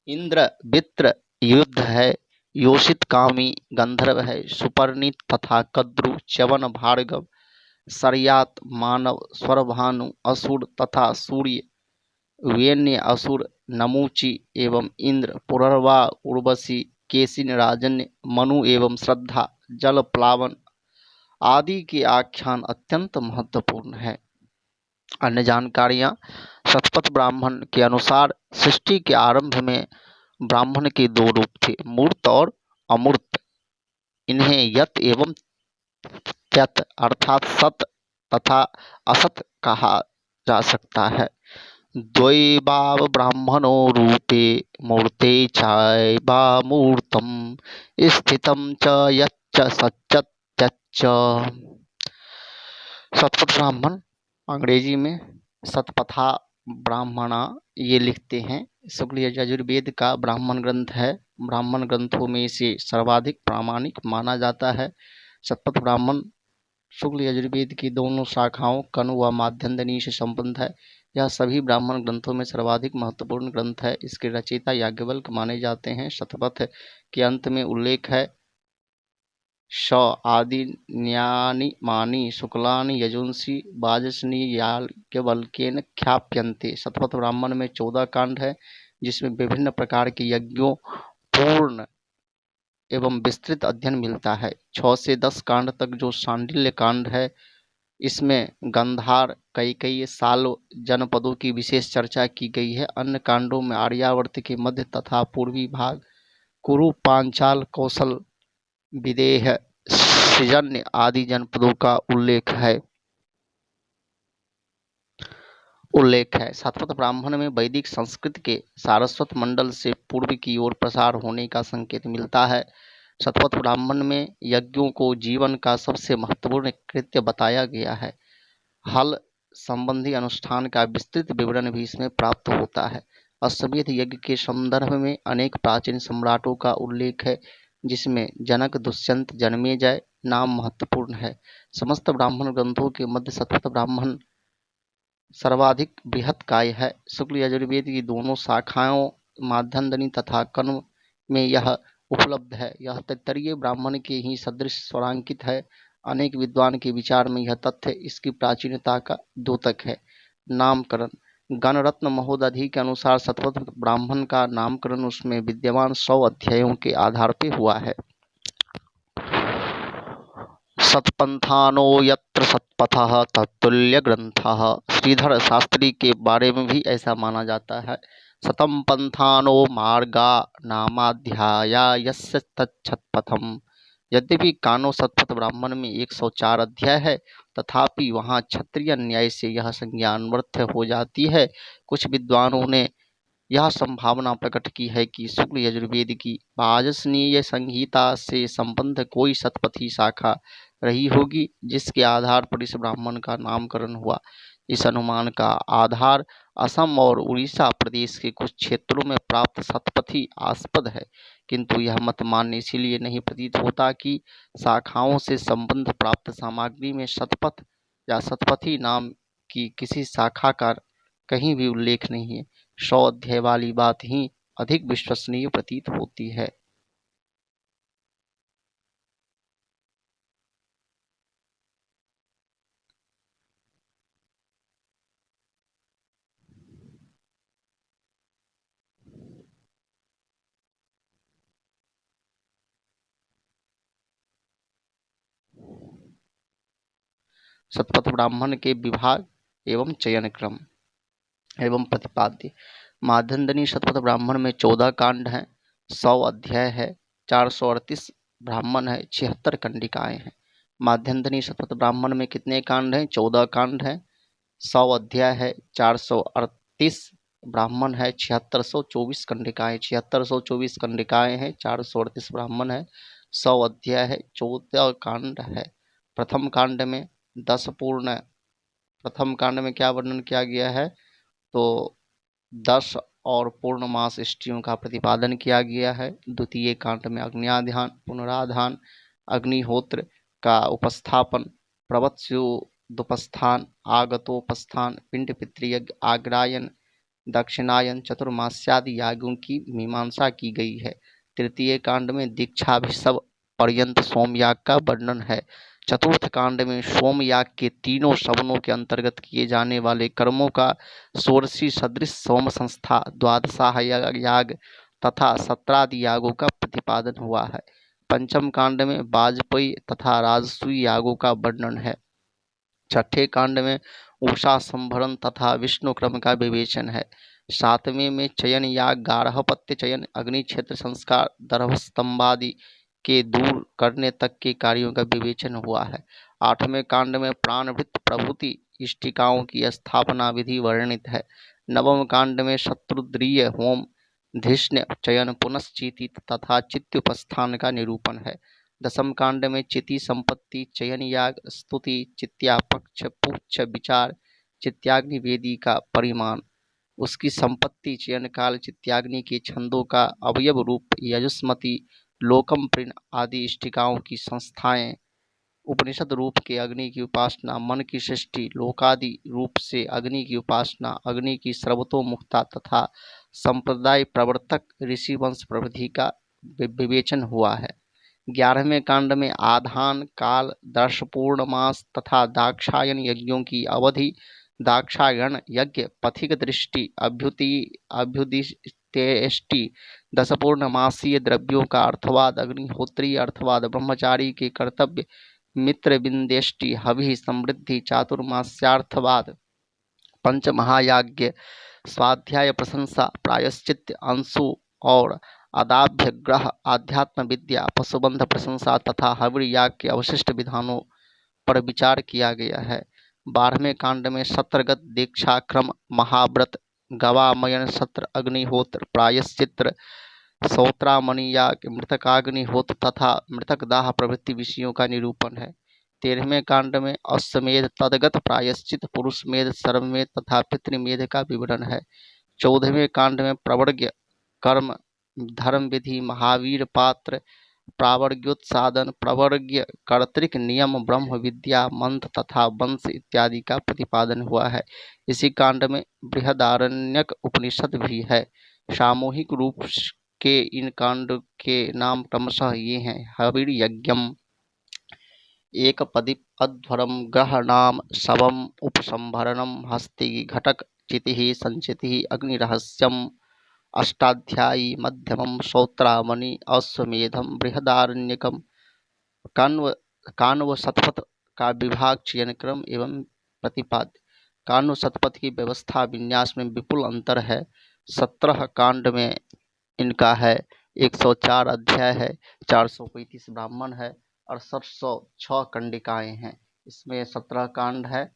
A: इंद्र वित्र युद्ध है, योषित कामी गंधर्व है, सुपर्णित तथा कद्रु, च्यवन भार्गव, सर्यात मानव, स्वरभानु, असुर तथा सूर्य, वेन्य असुर, नमूची एवं इंद्र, पुरर्वा, उर्वशी, केशिन, राजन्य, मनु एवं श्रद्धा, जल प्लावन आदि के आख्यान अत्यंत महत्वपूर्ण है। अन्य जानकारियां, शतपथ ब्राह्मण के अनुसार सृष्टि के आरंभ में ब्राह्मण के दो रूप थे, मूर्त और अमूर्त। इन्हें यत एवं त्यत अर्थात सत तथा असत कहा जा सकता है। द्वैवाव ब्राह्मणो रूपे मूर्ते चायवामूर्तम स्थितम च यच्च सच्च। शतपथ ब्राह्मण अंग्रेजी में शतपथा ब्राह्मणा ये लिखते हैं। शुक्ल यजुर्वेद का ब्राह्मण ग्रंथ है। ब्राह्मण ग्रंथों में इसे सर्वाधिक प्रामाणिक माना जाता है। शतपथ ब्राह्मण शुक्ल यजुर्वेद की दोनों शाखाओं कनु व माध्यन्दिनी से संबंध है। यह सभी ब्राह्मण ग्रंथों में सर्वाधिक महत्वपूर्ण ग्रंथ है। इसके रचयिता याज्ञवल्क्य माने जाते हैं। शतपथ के अंत में उल्लेख है, श आदि न्यानि मानि शुक्लानि यजुंसि वाजस्नि याज्ञवल्क्येन ख्याप्यन्ते। शतपथ ब्राह्मण में 14 कांड है, जिसमें विभिन्न प्रकार के यज्ञों पूर्ण एवं विस्तृत अध्ययन मिलता है। 6 से 10 कांड तक जो शांडिल्य कांड है, इसमें गंधार कई साल जनपदों की विशेष चर्चा की गई है। अन्य कांडों में आर्यावर्त के मध्य तथा पूर्वी भाग, कुरु, पांचाल, कौशल, विदेह, सृजन्य आदि जनपदों का उल्लेख है। शतपथ ब्राह्मण में वैदिक संस्कृत के सारस्वत मंडल से पूर्व की ओर प्रसार होने का संकेत मिलता है। शतपथ ब्राह्मण में यज्ञों को जीवन का सबसे महत्वपूर्ण कृत्य बताया गया है। हल संबंधी अनुष्ठान का विस्तृत विवरण भी इसमें प्राप्त होता है। अश्वमेध यज्ञ के संदर्भ में अनेक प्राचीन सम्राटों का उल्लेख है, जिसमें जनक, दुष्यंत, जन्मेजय नाम महत्वपूर्ण है। समस्त ब्राह्मण ग्रंथों के मध्य शतपथ ब्राह्मण सर्वाधिक बृहत काय है। शुक्ल यजुर्वेद की दोनों शाखाओं माध्यन्दिनी तथा कण्व में यह उपलब्ध है। यह तैत्तरीय ब्राह्मण के ही सदृश स्वरांकित है। अनेक विद्वान के विचार में यह तथ्य इसकी प्राचीनता का द्योतक है। नामकरण, गणरत्न महोदधि के अनुसार शतपथ ब्राह्मण का नामकरण उसमें विद्यमान 100 अध्यायों के आधार पर हुआ है। सतपंथानो यत्र शतपथः तत्तुल्य ग्रंथः। श्रीधर शास्त्री के बारे में भी ऐसा माना जाता है। शतम पंथानो मार्गा नामाध्याया यस्य तच्छतपथम्। यद्यपि कानो शतपथ ब्राह्मण में 104 अध्याय है, तथापि वहाँ क्षत्रिय न्याय से यह संज्ञा अन्वर्थ्य हो जाती है। कुछ विद्वानों ने यह संभावना प्रकट की है कि शुक्ल यजुर्वेद की वाजसनीय संहिता से संबद्ध कोई शतपथी शाखा रही होगी, जिसके आधार पर इस ब्राह्मण का नामकरण हुआ। इस अनुमान का आधार असम और उड़ीसा प्रदेश के कुछ क्षेत्रों में प्राप्त शतपथी आस्पद है, किंतु यह मत मान्य इसीलिए नहीं प्रतीत होता कि शाखाओं से संबंध प्राप्त सामग्री में शतपथ या शतपथी नाम की किसी शाखा का कहीं भी उल्लेख नहीं है। 100 अध्याय वाली बात ही अधिक विश्वसनीय प्रतीत होती है। शतपथ ब्राह्मण के विभाग एवं चयन क्रम एवं प्रतिपाद्य। माध्यन्दिनी शतपथ ब्राह्मण में 14 कांड हैं, 100 अध्याय है, 438 ब्राह्मण है, 76 कंडिकाएं हैं। माध्यन्दिनी शतपथ ब्राह्मण में कितने कांड हैं? 14 कांड हैं, 100 अध्याय है, 438 ब्राह्मण है, 7624 कंडिकाएं। 7624 कंडिकाएं हैं, 438 ब्राह्मण है, 100 अध्याय है, 14 कांड है। प्रथम कांड में 10 पूर्ण, प्रथम कांड में क्या वर्णन किया गया है? तो 10 और पूर्णमास इष्टियों का प्रतिपादन किया गया है। द्वितीय कांड में अग्न्याधान, पुनराधान, अग्निहोत्र, का उपस्थापन, प्रवत्स्योदुपस्थान, आगतोपस्थान, पिंड पितृयज्ञ, आग्रायन, दक्षिणायन, चतुर्मास्यादि यागों की मीमांसा की गई है। तृतीय कांड में दीक्षाभिषव पर्यंत सोमयाग का वर्णन है। चतुर्थ कांड में सोमयाग के तीनों सवनों के अंतर्गत किए जाने वाले कर्मों का षोडशी सदृश सोम संस्था, द्वादशाह याग तथा सत्रादि यागों का प्रतिपादन हुआ है। पंचम कांड में वाजपेयी तथा राजसूय यागों का वर्णन है। छठे कांड में उषा संभरण तथा विष्णु क्रम का विवेचन है। सातवें में चयन याग, गार्हपत्य चयन, अग्नि क्षेत्र संस्कार, दर्भस्तंभादि के दूर करने तक के कार्यों का विवेचन हुआ है। आठवें कांड में प्राणवृत्त प्रभूति इष्टिकाओं की स्थापना विधि वर्णित है। नवम कांड में शत्रुद्रीय होम, धिष्ण चयन, पुनश्चिति तथा चित्तुपस्थान का निरूपण है। दसम कांड में चिति संपत्ति, चयन याग, स्तुति, चित्या पक्ष, पुच्छ विचार, चित्याग्नि वेदी का परिमाण, उसकी संपत्ति, चयन काल, चित्याग्नि के छंदों का अवयव रूप, यजुस्मति, लोकम प्रिन आदि इष्टिकाओं की संस्थाएं, उपनिषद रूप के अग्नि की उपासना, मन की सृष्टि, लोकादि रूप से अग्नि की उपासना, अग्नि की सर्वतोमुखता तथा संप्रदाय प्रवर्तक ऋषि वंश प्रवृत्ति का विवेचन हुआ है। 11वें कांड में आधान काल, दर्श पूर्णमास तथा दाक्षायन यज्ञों की अवधि, दाक्षायण यज्ञ, पथिक दृष्टि, अभ्युदिष्टेष्टि, 10 पूर्णमासीय द्रव्यों का अर्थवाद, अग्निहोत्री अर्थवाद, ब्रह्मचारी के कर्तव्य, मित्र बिंदेष्टि, हवि, समृद्धि, चातुर्मास्यार्थवाद, पंच महायाज्ञ, स्वाध्याय प्रशंसा, प्रायश्चित, अंशु और अदाभ्य ग्रह, आध्यात्म विद्या, पशुबंध प्रशंसा तथा हविर याग के अवशिष्ट विधानों पर विचार किया गया है। 12वें कांड में सत्रगत दीक्षा क्रम, महाव्रत, गवामयन सत्र, अग्निहोत्र, प्रायश्चित्र, सौत्रामणि याग, मृतकाग्निहोत्र तथा मृतकदाह प्रभृति विषयों का निरूपण है। 13वें कांड में अश्वमेध, तदगत प्रायश्चित, पुरुषमेध, सर्वमेध तथा पितृमेध का विवरण है। 14वें कांड में प्रवर्ग्य कर्म, धर्म विधि, महावीर पात्र, प्रावर्ग्योत्सादन, प्रवर्ग्य कर्तृक नियम, ब्रह्म विद्या, मंत्र तथा वंश इत्यादि का प्रतिपादन हुआ है। इसी कांड में बृहदारण्यक उपनिषद भी है। सामूहिक रूप के इन कांड के नाम क्रमशः ये हैं: हविर यज्ञम, एक पदि अध्वरम, ग्रहणाम, शवम, उपसंभरणम, हस्ति घटक, चिति संचिति, अग्निरहस्यम, अष्टाध्यायी, मध्यमम, श्रोत्रामणि, अश्वमेधम, बृहदारण्यकम। कान्व शतपथ का विभाग, चयन क्रम एवं प्रतिपाद्य। कान्व शतपथ की व्यवस्था विन्यास में विपुल अंतर है। 17 कांड में इनका है, 104 अध्याय है, 435 ब्राह्मण है, 6806 कंडिकाएं हैं। इसमें 17 कांड है,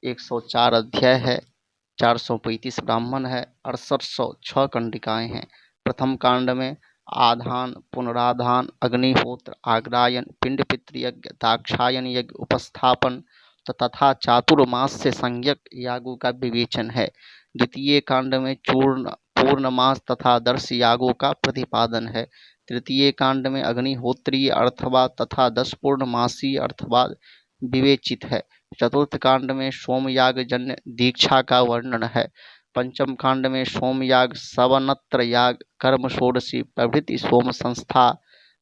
A: 104 अध्याय है, 435 ब्राह्मण है, 6806 कंडिकाएं हैं। प्रथम कांड में आधान, पुनराधान, अग्निहोत्र, आग्रायन, पिंड पितृयज्ञ, दाक्षायन यज्ञ, उपस्थापन तथा चातुर्मास्य संज्ञक यागों का विवेचन है। द्वितीय कांड में पूर्णमास तथा दर्श यागों का प्रतिपादन है। तृतीय कांड में अग्निहोत्रीय अर्थवाद तथा 10 पूर्णमासी अर्थवाद विवेचित है। चतुर्थ कांड में सोमयाग जन्य दीक्षा का वर्णन है। पंचम कांड में सोमयाग, सवनत्र याग, कर्म षोडशी प्रभृति सोम संस्था,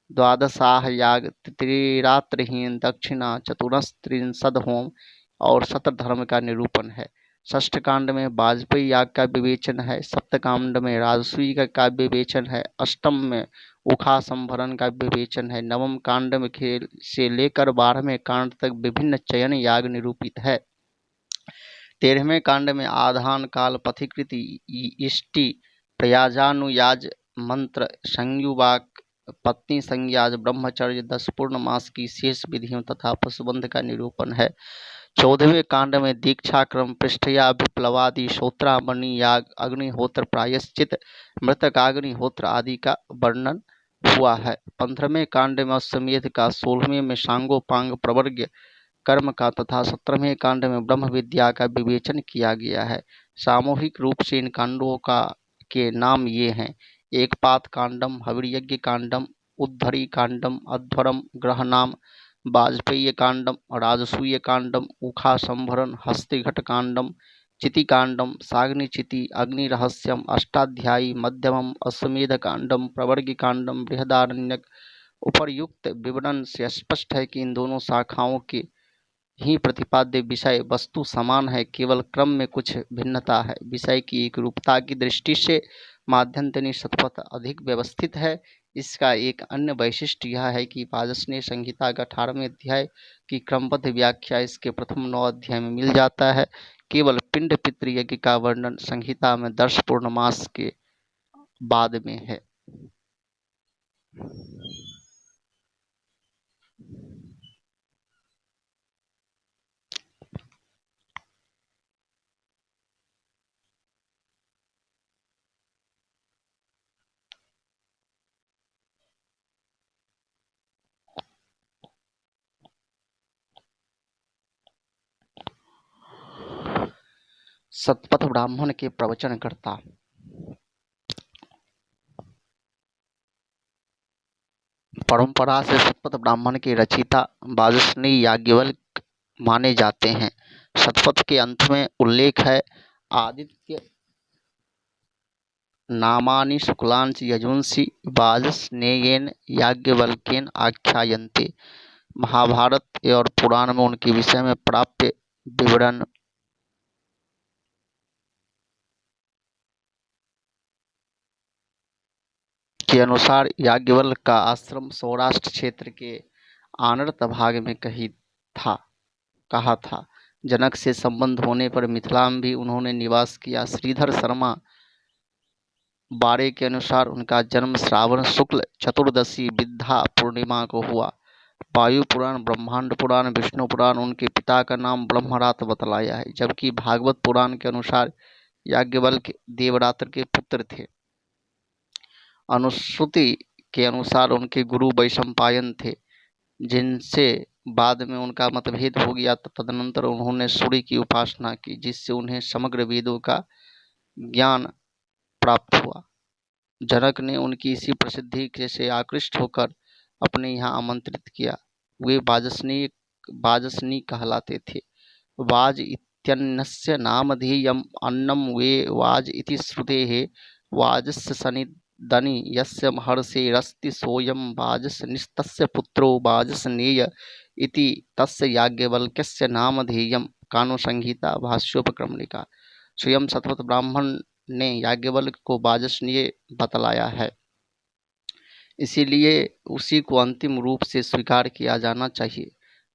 A: द्वादशाह याग, त्रिरात्रहीन दक्षिणा, चतुरस्त्रिंशद होम और शतधर्म का निरूपण है। षष्ठ कांड में वाजपेयी याग का विवेचन है। सप्तकांड में राजसूय का विवेचन है। अष्टम में उखा संभरण का विवेचन है। नवम कांड में खेल से लेकर 12वें कांड तक विभिन्न चयन याग निरूपित है। 13वें कांड में आधान काल, पथिकृति, इष्टि, प्रयाजानुयाज, मंत्र, संयुवाक, पत्नी संज्ञाज, ब्रह्मचर्य, 10 पूर्णमास की शेष विधियों तथा पशुबंध का निरूपण है। 14वें कांड में दीक्षा क्रम, पृष्ठयाभिप्लवादि, श्रोत्रामणि याग, अग्निहोत्र, प्रायश्चित, मृतकाग्निहोत्र आदि का वर्णन हुआ है। 15वें कांड में अश्वमेध का, 16वें में सांगोपांग प्रवर्ग्य कर्म का तथा 17वें कांड में ब्रह्म विद्या का विवेचन किया गया है। सामूहिक रूप से इन कांडों के नाम ये हैं: एकपात कांडम, हविर्यज्ञ कांडम, उद्धरी कांडम, अध्वरम, ग्रहणाम, वाजपेयी कांडम, राजसूय कांडम, उखा संभरण, हस्तिघट कांडम, चिति कांडम, साग्नि चिति, अग्नि रहस्यम, अष्टाध्यायी, मध्यमम, अश्वमेध कांडम, प्रवर्गी कांडम, बृहदारण्यक। उपर्युक्त विवरण से स्पष्ट है कि इन दोनों शाखाओं के ही प्रतिपाद्य विषय वस्तु समान है, केवल क्रम में कुछ भिन्नता है। विषय की एक रूपता की दृष्टि से माध्यन्तिनी शतपथ अधिक व्यवस्थित है। इसका एक अन्य वैशिष्ट्य यह है कि पाजसनेय संहिता का 18वें अध्याय की क्रमबद्ध व्याख्या इसके प्रथम 9 अध्याय में मिल जाता है। केवल पिंड पितृयज्ञ का वर्णन संहिता में दर्श पूर्णमास के बाद में है। शतपथ ब्राह्मण के प्रवचनकर्ता। परंपरा से शतपथ ब्राह्मण के रचयिता वाजस्नेयी याज्ञवल्क्य माने जाते हैं। शतपथ के अंत में उल्लेख है, आदित्य नामानि शुक्लांच यजुंसि वाजस्नेयेन याज्ञवल्क्येन आख्यायन्ते। महाभारत और पुराण में उनके विषय में प्राप्त विवरण के अनुसार याज्ञवल्क्य का आश्रम सौराष्ट्र क्षेत्र के आनर्त भाग में कहा था। जनक से संबंध होने पर मिथिला में भी उन्होंने निवास किया। श्रीधर शर्मा बारे के अनुसार उनका जन्म श्रावण शुक्ल चतुर्दशी विद्या पूर्णिमा को हुआ। वायु पुराण, ब्रह्मांड पुराण, विष्णु पुराण उनके पिता का नाम ब्रह्मरात बतलाया है, जबकि भागवत पुराण के अनुसार याज्ञवल्क्य देवरात्र के पुत्र थे। अनुश्रुति के अनुसार उनके गुरु वैशंपायन थे, जिनसे बाद में उनका मतभेद हो गया। तदनंतर उन्होंने सूर्य की उपासना की, जिससे उन्हें समग्र वेदों का ज्ञान प्राप्त हुआ। जनक ने उनकी इसी प्रसिद्धि से आकृष्ट होकर अपने यहाँ आमंत्रित किया। वे वाजस्नेयी कहलाते थे। वाज इत्यन्यस्य नामधेयम् अन्नम वे वाज इति श्रुतेः वाजस्य सनिधनि यस्य महर्षेरस्ति सोऽयं वाजसनिस्तस्य पुत्रो वाजस्नेय इति तस्य याज्ञवल्क्यस्य नामधेयम्। कानुसंहिता भाष्योपक्रमणिका। स्वयं शतपथ ब्राह्मण ने याज्ञवल्क्य को वाजस्नेय बतलाया है, इसीलिए उसी को अंतिम रूप से स्वीकार किया जाना चाहिए।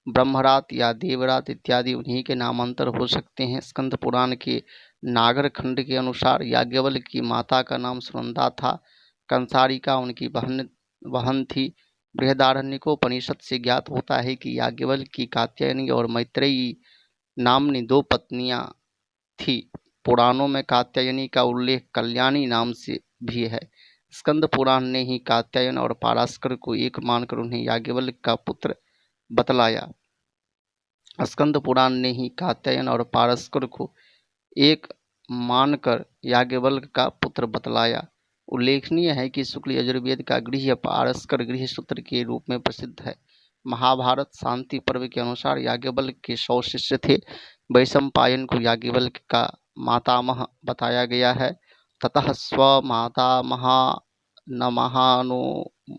A: ब्रह्मरात या देवरात इत्यादि उन्हीं के नामांतर हो सकते हैं। स्कंद पुराण के नागर खंड के अनुसार याज्ञवल्क्य की माता का नाम सुनंदा था। कंसारिका उनकी बहन थी। बृहदारण्यकोपनिषद से ज्ञात होता है कि याज्ञवल्क्य की कात्यायनी और मैत्रेयी नामनी 2 पत्नियां थी। पुराणों में कात्यायनी का उल्लेख कल्याणी नाम से भी है। स्कंद पुराण ने ही कात्यायन और पाराशर को एक मानकर उन्हें याज्ञवल्क्य का पुत्र बतलाया। स्कंद पुराण ने ही कात्यायन और पाराशर को एक मानकर याज्ञवल्क्य का पुत्र बतलाया। उल्लेखनीय है कि शुक्ल यजुर्वेद का गृह्य पारस्कर गृह्य सूत्र के रूप में प्रसिद्ध है। महाभारत शांति पर्व के अनुसार याज्ञवल्क्य के 100 शिष्य थे। वैशंपायन को याज्ञवल्क्य का मातामह बताया गया है। ततः स्वमातामहा न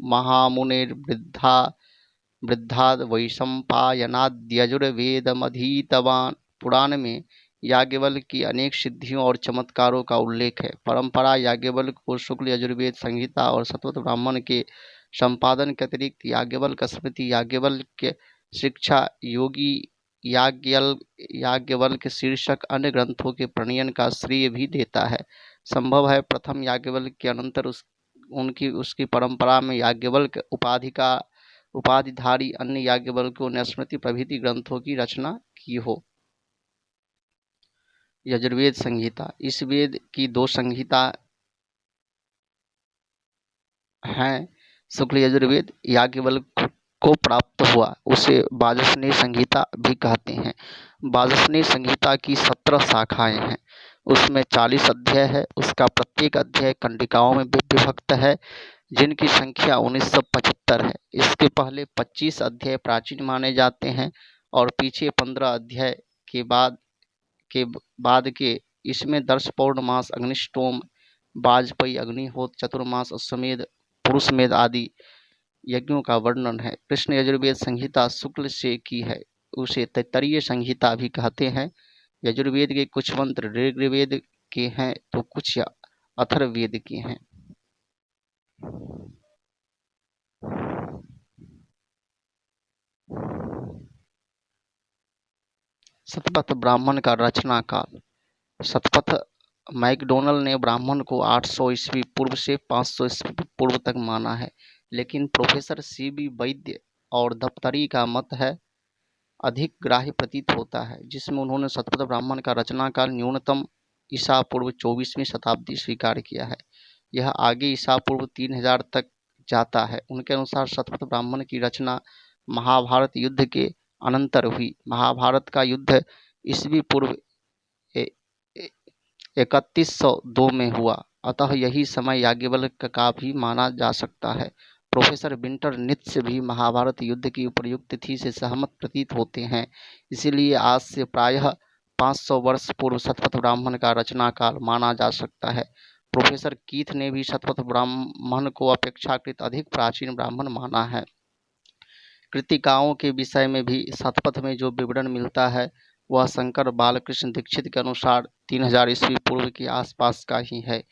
A: महामुनिर्वृद्धाद् वैशंपायनाद्यजुर्वेदमधीतवान्। पुराण में याज्ञवल्क्य की अनेक सिद्धियों और चमत्कारों का उल्लेख है। परंपरा याज्ञवल्क्य को शुक्ल यजुर्वेद संहिता और शतपथ ब्राह्मण के संपादन के अतिरिक्त याज्ञवल्क्य स्मृति, याज्ञवल्क्य शिक्षा, योगी याज्ञवल्क्य शीर्षक अन्य ग्रंथों के प्रणयन का श्रेय भी देता है। संभव है प्रथम याज्ञवल्क्य के अनंतर उसकी परंपरा में याज्ञवल्क्य उपाधिधारी अन्य याज्ञवल्क्यों ने स्मृति प्रभृति ग्रंथों की रचना की हो। यजुर्वेद संहिता। इस वेद की 2 संहिता हैं। शुक्ल यजुर्वेद याज्ञवल्क्य को प्राप्त हुआ, उसे वाजस्नेय संहिता भी कहते हैं। वाजस्नेय संहिता की 17 शाखाएं हैं। उसमें 40 अध्याय है। उसका प्रत्येक अध्याय कंडिकाओं में विभक्त है। जिनकी संख्या 1975 है। इसके पहले 25 अध्याय प्राचीन माने जाते हैं और पीछे 15 अध्याय के बाद के इसमें दर्श पौर्णमास, अग्निष्टोम, वाजपेयी, अग्निहोत्र, चतुर्मास, अश्वमेध, पुरुषमेध आदि यज्ञों का वर्णन है। कृष्ण यजुर्वेद संहिता शुक्ल से की है, उसे तैत्तरीय संहिता भी कहते हैं। यजुर्वेद के कुछ मंत्र ऋग्वेद के हैं तो कुछ अथर्ववेद के हैं। शतपथ ब्राह्मण का रचना काल। शतपथ मैकडोनल ने ब्राह्मण को 800 ईस्वी पूर्व से 500 ईस्वी पूर्व तक माना है, लेकिन प्रोफेसर सीबी वैद्य और दफ्तरी का मत है अधिक ग्राह्य प्रतीत होता है, जिसमें उन्होंने शतपथ ब्राह्मण का रचना काल न्यूनतम ईसा पूर्व 24वीं शताब्दी स्वीकार किया है। यह आगे ईसा पूर्व 3000 तक जाता है। उनके अनुसार शतपथ ब्राह्मण की रचना महाभारत युद्ध के अनंतर हुई। महाभारत का युद्ध ईस्वी पूर्व 3102 में हुआ, अतः यही समय याज्ञवल्क्य का भी माना जा सकता है। प्रोफेसर विंटर नित्स भी महाभारत युद्ध की उपयुक्त तिथि से सहमत प्रतीत होते हैं, इसीलिए आज से प्रायः 500 वर्ष पूर्व शतपथ ब्राह्मण का रचना काल माना जा सकता है। प्रोफेसर कीथ ने भी शतपथ ब्राह्मण को अपेक्षाकृत अधिक प्राचीन ब्राह्मण माना है। कृतिकाओं के विषय में भी शतपथ में जो विवरण मिलता है वह शंकर बालकृष्ण दीक्षित के अनुसार 3000 ईस्वी पूर्व के आसपास का ही है।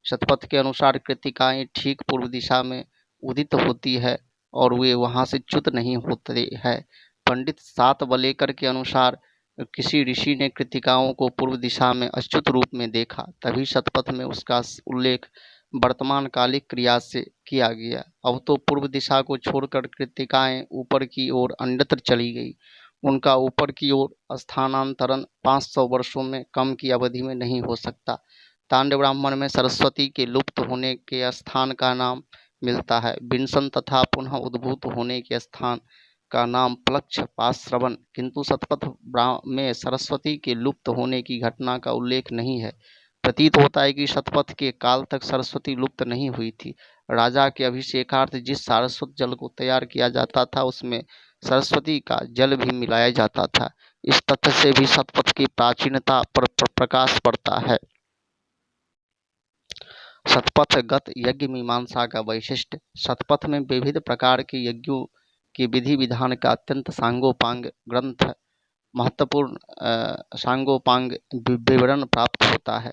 A: शतपथ के अनुसार कृतिकाएं ठीक पूर्व दिशा में उदित होती है और वे वहां से च्युत नहीं होते हैं। पंडित सातवलेकर के अनुसार किसी ऋषि ने कृतिकाओं को पूर्व दिशा में अच्युत रूप में देखा, तभी शतपथ में उसका उल्लेख वर्तमान कालिक क्रिया से किया गया। अब तो पूर्व दिशा को छोड़कर कृतिकाएं ऊपर की ओर अन्यत्र चली गई। उनका ऊपर की ओर स्थानांतरण 500 वर्षों में कम की अवधि में नहीं हो सकता। तांड्य ब्राह्मण में सरस्वती के लुप्त होने के स्थान का नाम मिलता है। विंसन तथा पुनः उद्भूत होने के स्थान का नाम प्लक्ष पाश्रवण, किंतु शतपथ में सरस्वती के लुप्त होने की घटना का उल्लेख नहीं है। प्रतीत होता है कि शतपथ के काल तक सरस्वती लुप्त नहीं हुई थी। राजा के अभिषेकार्थ जिस सारस्वत जल को तैयार किया जाता था उसमें सरस्वती का जल भी मिलाया जाता था। इस तथ्य से भी शतपथ की प्राचीनता पर प्रकाश पड़ता है। शतपथगत यज्ञ मीमांसा का वैशिष्ट्य। शतपथ में विविध प्रकार के यज्ञों के विधि विधान का अत्यंत सांगोपांग ग्रंथ महत्वपूर्ण सांगोपांग विवरण प्राप्त होता है।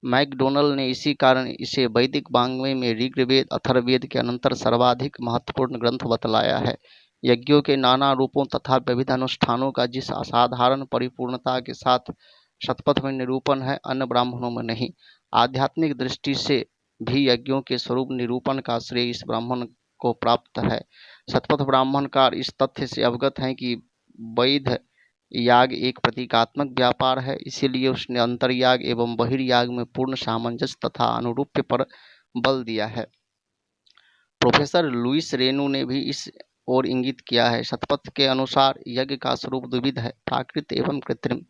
A: मैकडोनल ने इसी कारण इसे वैदिक वाङ्मय में ऋग्वेद अथर्ववेद के अनंतर सर्वाधिक महत्वपूर्ण ग्रंथ बतलाया है। यज्ञों के नाना रूपों तथा विविध अनुष्ठानों का जिस असाधारण परिपूर्णता के साथ शतपथ में निरूपण है, अन्य ब्राह्मणों में नहीं। आध्यात्मिक दृष्टि से भी यज्ञों के स्वरूप निरूपण का श्रेय इस ब्राह्मण को प्राप्त है। शतपथ ब्राह्मणकार इस तथ्य से अवगत हैं कि वैध याग एक प्रतीकात्मक व्यापार है, इसीलिए उसने अंतर्याग एवं बहिर्याग में पूर्ण सामंजस्य तथा अनुरूप्य पर बल दिया है। प्रोफेसर लुइस रेनू ने भी इस ओर इंगित किया है। शतपथ के अनुसार यज्ञ का स्वरूप द्विविध है, प्राकृत एवं कृत्रिम।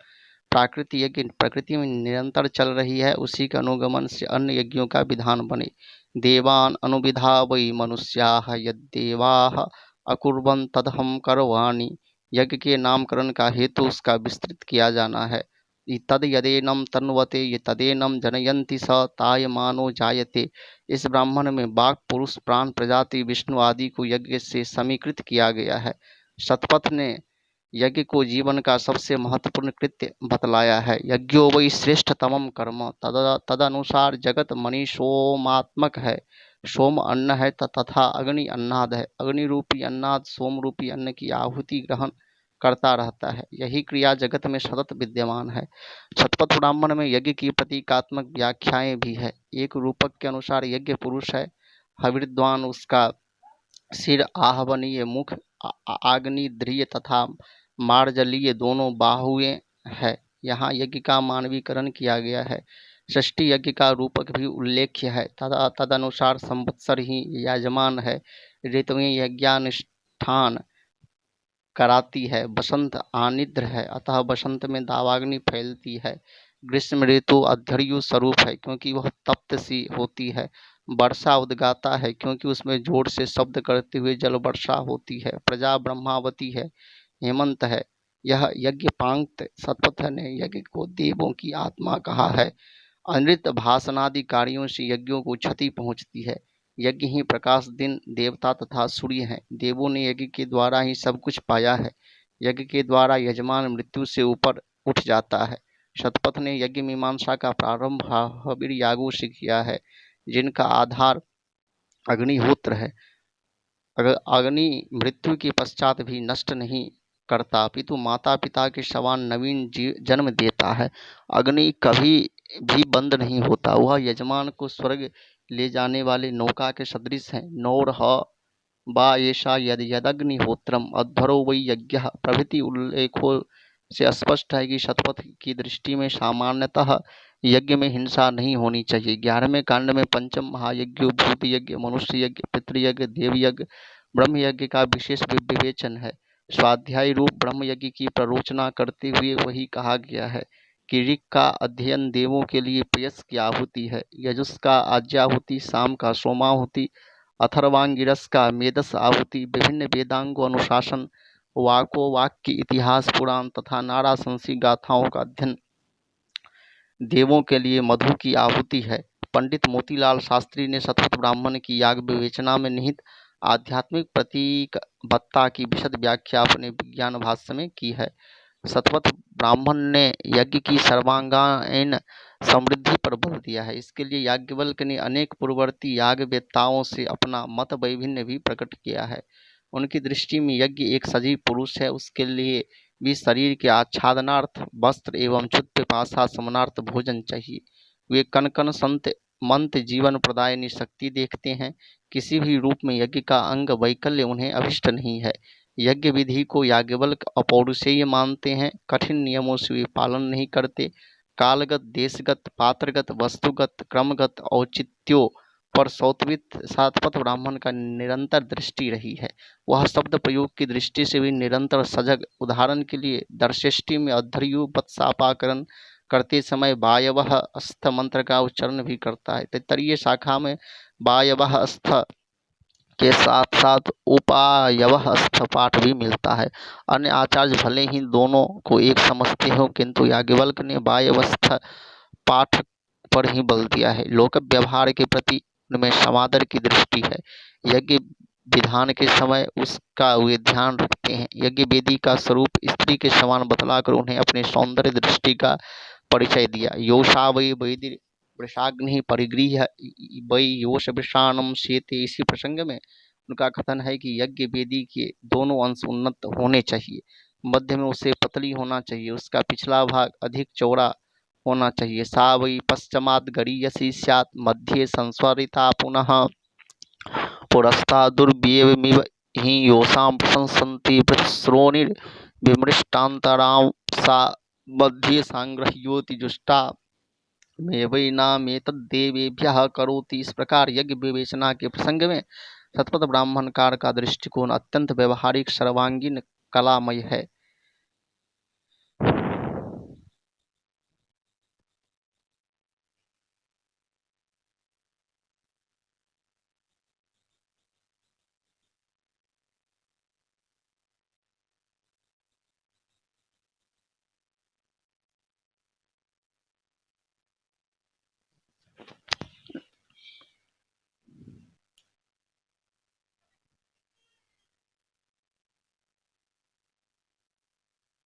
A: प्राकृत यज्ञ प्रकृति में निरंतर चल रही है, उसी के अनुगमन से अन्य यज्ञों का विधान बने। देवान अनुविधा वै मनुष्याः यद्देवाः अकुर्वन् तदहं करवाणि। यज्ञ के नामकरण का हेतु उसका विस्तृत किया जाना है। तद यदेनम तन्वते ये तदेनम जनयन्ति स तायमानो जायते। इस ब्राह्मण में बाघ, पुरुष, प्राण, प्रजाति, विष्णु आदि को यज्ञ से समीकृत किया गया है। शतपथ ने यज्ञ को जीवन का सबसे महत्वपूर्ण कृत्य बतलाया है। यज्ञो वै श्रेष्ठतमं कर्म, तदनुसार जगत मणि सोमात्मक है। सोम अन्न है तथा अग्नि अन्नाद है। अग्नि रूपी अन्नाद सोम रूपी अन्न की आहुति ग्रहण करता रहता है। यही क्रिया जगत में सतत विद्यमान है। शतपथ ब्राह्मण में यज्ञ की प्रतीकात्मक व्याख्याएं भी है। एक रूपक के अनुसार यज्ञ पुरुष है, हविर्द्वान उसका सिर, आहवनीय मुख, आग्नेय तथा मार्जलीय दोनों बाहुएं है। यहाँ यज्ञ का मानवीकरण किया गया है। षष्ठी यज्ञ का रूपक भी उल्लेख्य है। तदनुसार संवत्सर ही यजमान है। ऋतुएं यज्ञानुष्ठान कराती है। बसंत आनिद्र है, अतः बसंत में दावाग्नि फैलती है। ग्रीष्म ऋतु अध्यर्यु स्वरूप है, क्योंकि वह तप्त सी होती है। वर्षा उद्गाता है क्योंकि उसमें जोर से शब्द करते हुए जल वर्षा होती है। प्रजा ब्रह्मावती है, हेमंत है। यह यज्ञ पांक्त शतपथ ने यज्ञ को देवों की आत्मा कहा है। अनृत भाषणादि कार्यों से यज्ञों को क्षति पहुंचती है। यज्ञ ही प्रकाश दिन देवता तथा सूर्य हैं। देवों ने यज्ञ के द्वारा ही सब कुछ पाया है। यज्ञ के द्वारा यजमान मृत्यु से ऊपर उठ जाता है। शतपथ ने यज्ञ मीमांसा का प्रारंभ महावीर यागों से किया है, जिनका आधार अग्निहोत्र है। अगर अग्नि मृत्यु के पश्चात भी नष्ट नहीं करता, अपितु माता पिता के समान नवीन जन्म देता है। अग्नि कभी भी बंद नहीं होता। वह यजमान को स्वर्ग ले जाने वाले नौका के सदृश है। नौरह बा येषा यद यदग्निहोत्रम अध्वरो वै यज्ञ प्रभृति उल्लेखों से स्पष्ट है कि शतपथ की दृष्टि में सामान्यतः यज्ञ में हिंसा नहीं होनी चाहिए। 11वें कांड में पंचम महायज्ञ, भूत यज्ञ, मनुष्य यज्ञ, पितृयज्ञ, देवयज्ञ, ब्रह्म यज्ञ का विशेष विवेचन है। स्वाध्याय रूप ब्रह्म यज्ञ की प्ररोचना करते हुए वही कहा गया है कि ऋक् का अध्ययन देवों के लिए पयस की आहुति है, यजुष का आज्याहुति, साम का सोमाहुति, अथर्वांगिरस का मेदस आहुति, विभिन्न वेदांगों अनुशासन, वाको वाक्य, इतिहास, पुराण तथा नाराशंसी गाथाओं का अध्ययन देवों के लिए मधु की आहुति है। पंडित मोतीलाल शास्त्री ने शतपथ ब्राह्मण की याग विवेचना में निहित आध्यात्मिक प्रतीकबद्धता की विशद व्याख्या अपने विज्ञान भाष्य में की है। शतपथ ब्राह्मण ने यज्ञ की सर्वांगीण समृद्धि पर बल दिया है। इसके लिए याज्ञवल्क्य ने अनेक पूर्ववर्ती यागवेत्ताओं से अपना मत वैभिन्न भी प्रकट किया है। उनकी दृष्टि में यज्ञ एक सजीव पुरुष है, उसके लिए भी शरीर के आच्छादनार्थ वस्त्र एवं क्षुद्र पिपासा समनार्थ भोजन चाहिए। वे कण कण संत मंत्र जीवन प्रदायनी शक्ति देखते हैं। किसी भी रूप में यज्ञ का अंग वैकल्य उन्हें अभिष्ट नहीं है। यज्ञ विधि को याज्ञवल्क्य अपौरुषेय मानते हैं। कठिन नियमों से वे पालन नहीं करते। कालगत, देशगत, पात्रगत, वस्तुगत, क्रमगत औचित्यों पर सौत्वित शतपथ ब्राह्मण का निरंतर दृष्टि रही है। वह शब्द प्रयोग की दृष्टि से भी निरंतर सजग। उदाहरण के लिए दर्शेष्टि में अध्वर्यु वत्सापाकरण करते समय वायवः अस्थ मंत्र का उच्चारण भी करता है। तैत्तरीय शाखा में वायवः अस्थ के साथ साथ उपायवः अस्थ पाठ भी मिलता है। अन्य आचार्य भले ही दोनों को एक समझते हो, किंतु याज्ञवल्क्य ने वायवस्थ पाठ पर ही बल दिया है। लोक व्यवहार के प्रति उनमें समादर की दृष्टि है। यज्ञ विधान के समय उसका वे ध्यान रखते हैं। यज्ञ वेदी का स्वरूप स्त्री के समान बतलाकर उन्हें अपने सौंदर्य दृष्टि का परिचय दिया। योषा वै वैदिर वृषाग्नि परिगृह्य वै योष वृषाणम शेते। इसी प्रसंग में उनका कथन है कि यज्ञ वेदी के दोनों अंश उन्नत होने चाहिए। मध्य में उसे पतली होना चाहिए, उसका पिछला भाग अधिक चौड़ा होना चाहिए। सा वै पश्चिमात् गरीयसी स्यात् मध्ये संस्वरिता पुनः पुरस्तादुर्व्येवमिव हि योषां प्रशंसन्ति श्रोणिर्विमृष्टान्तरां सा मध्ये सांग्रह्योति जुष्टा मेवैनामेतद्देवेभ्यः करोति। इस प्रकार यज्ञ विवेचना के प्रसंग में शतपथ ब्राह्मणकार का दृष्टिकोण अत्यंत व्यवहारिक, सर्वांगीण, कलामय है।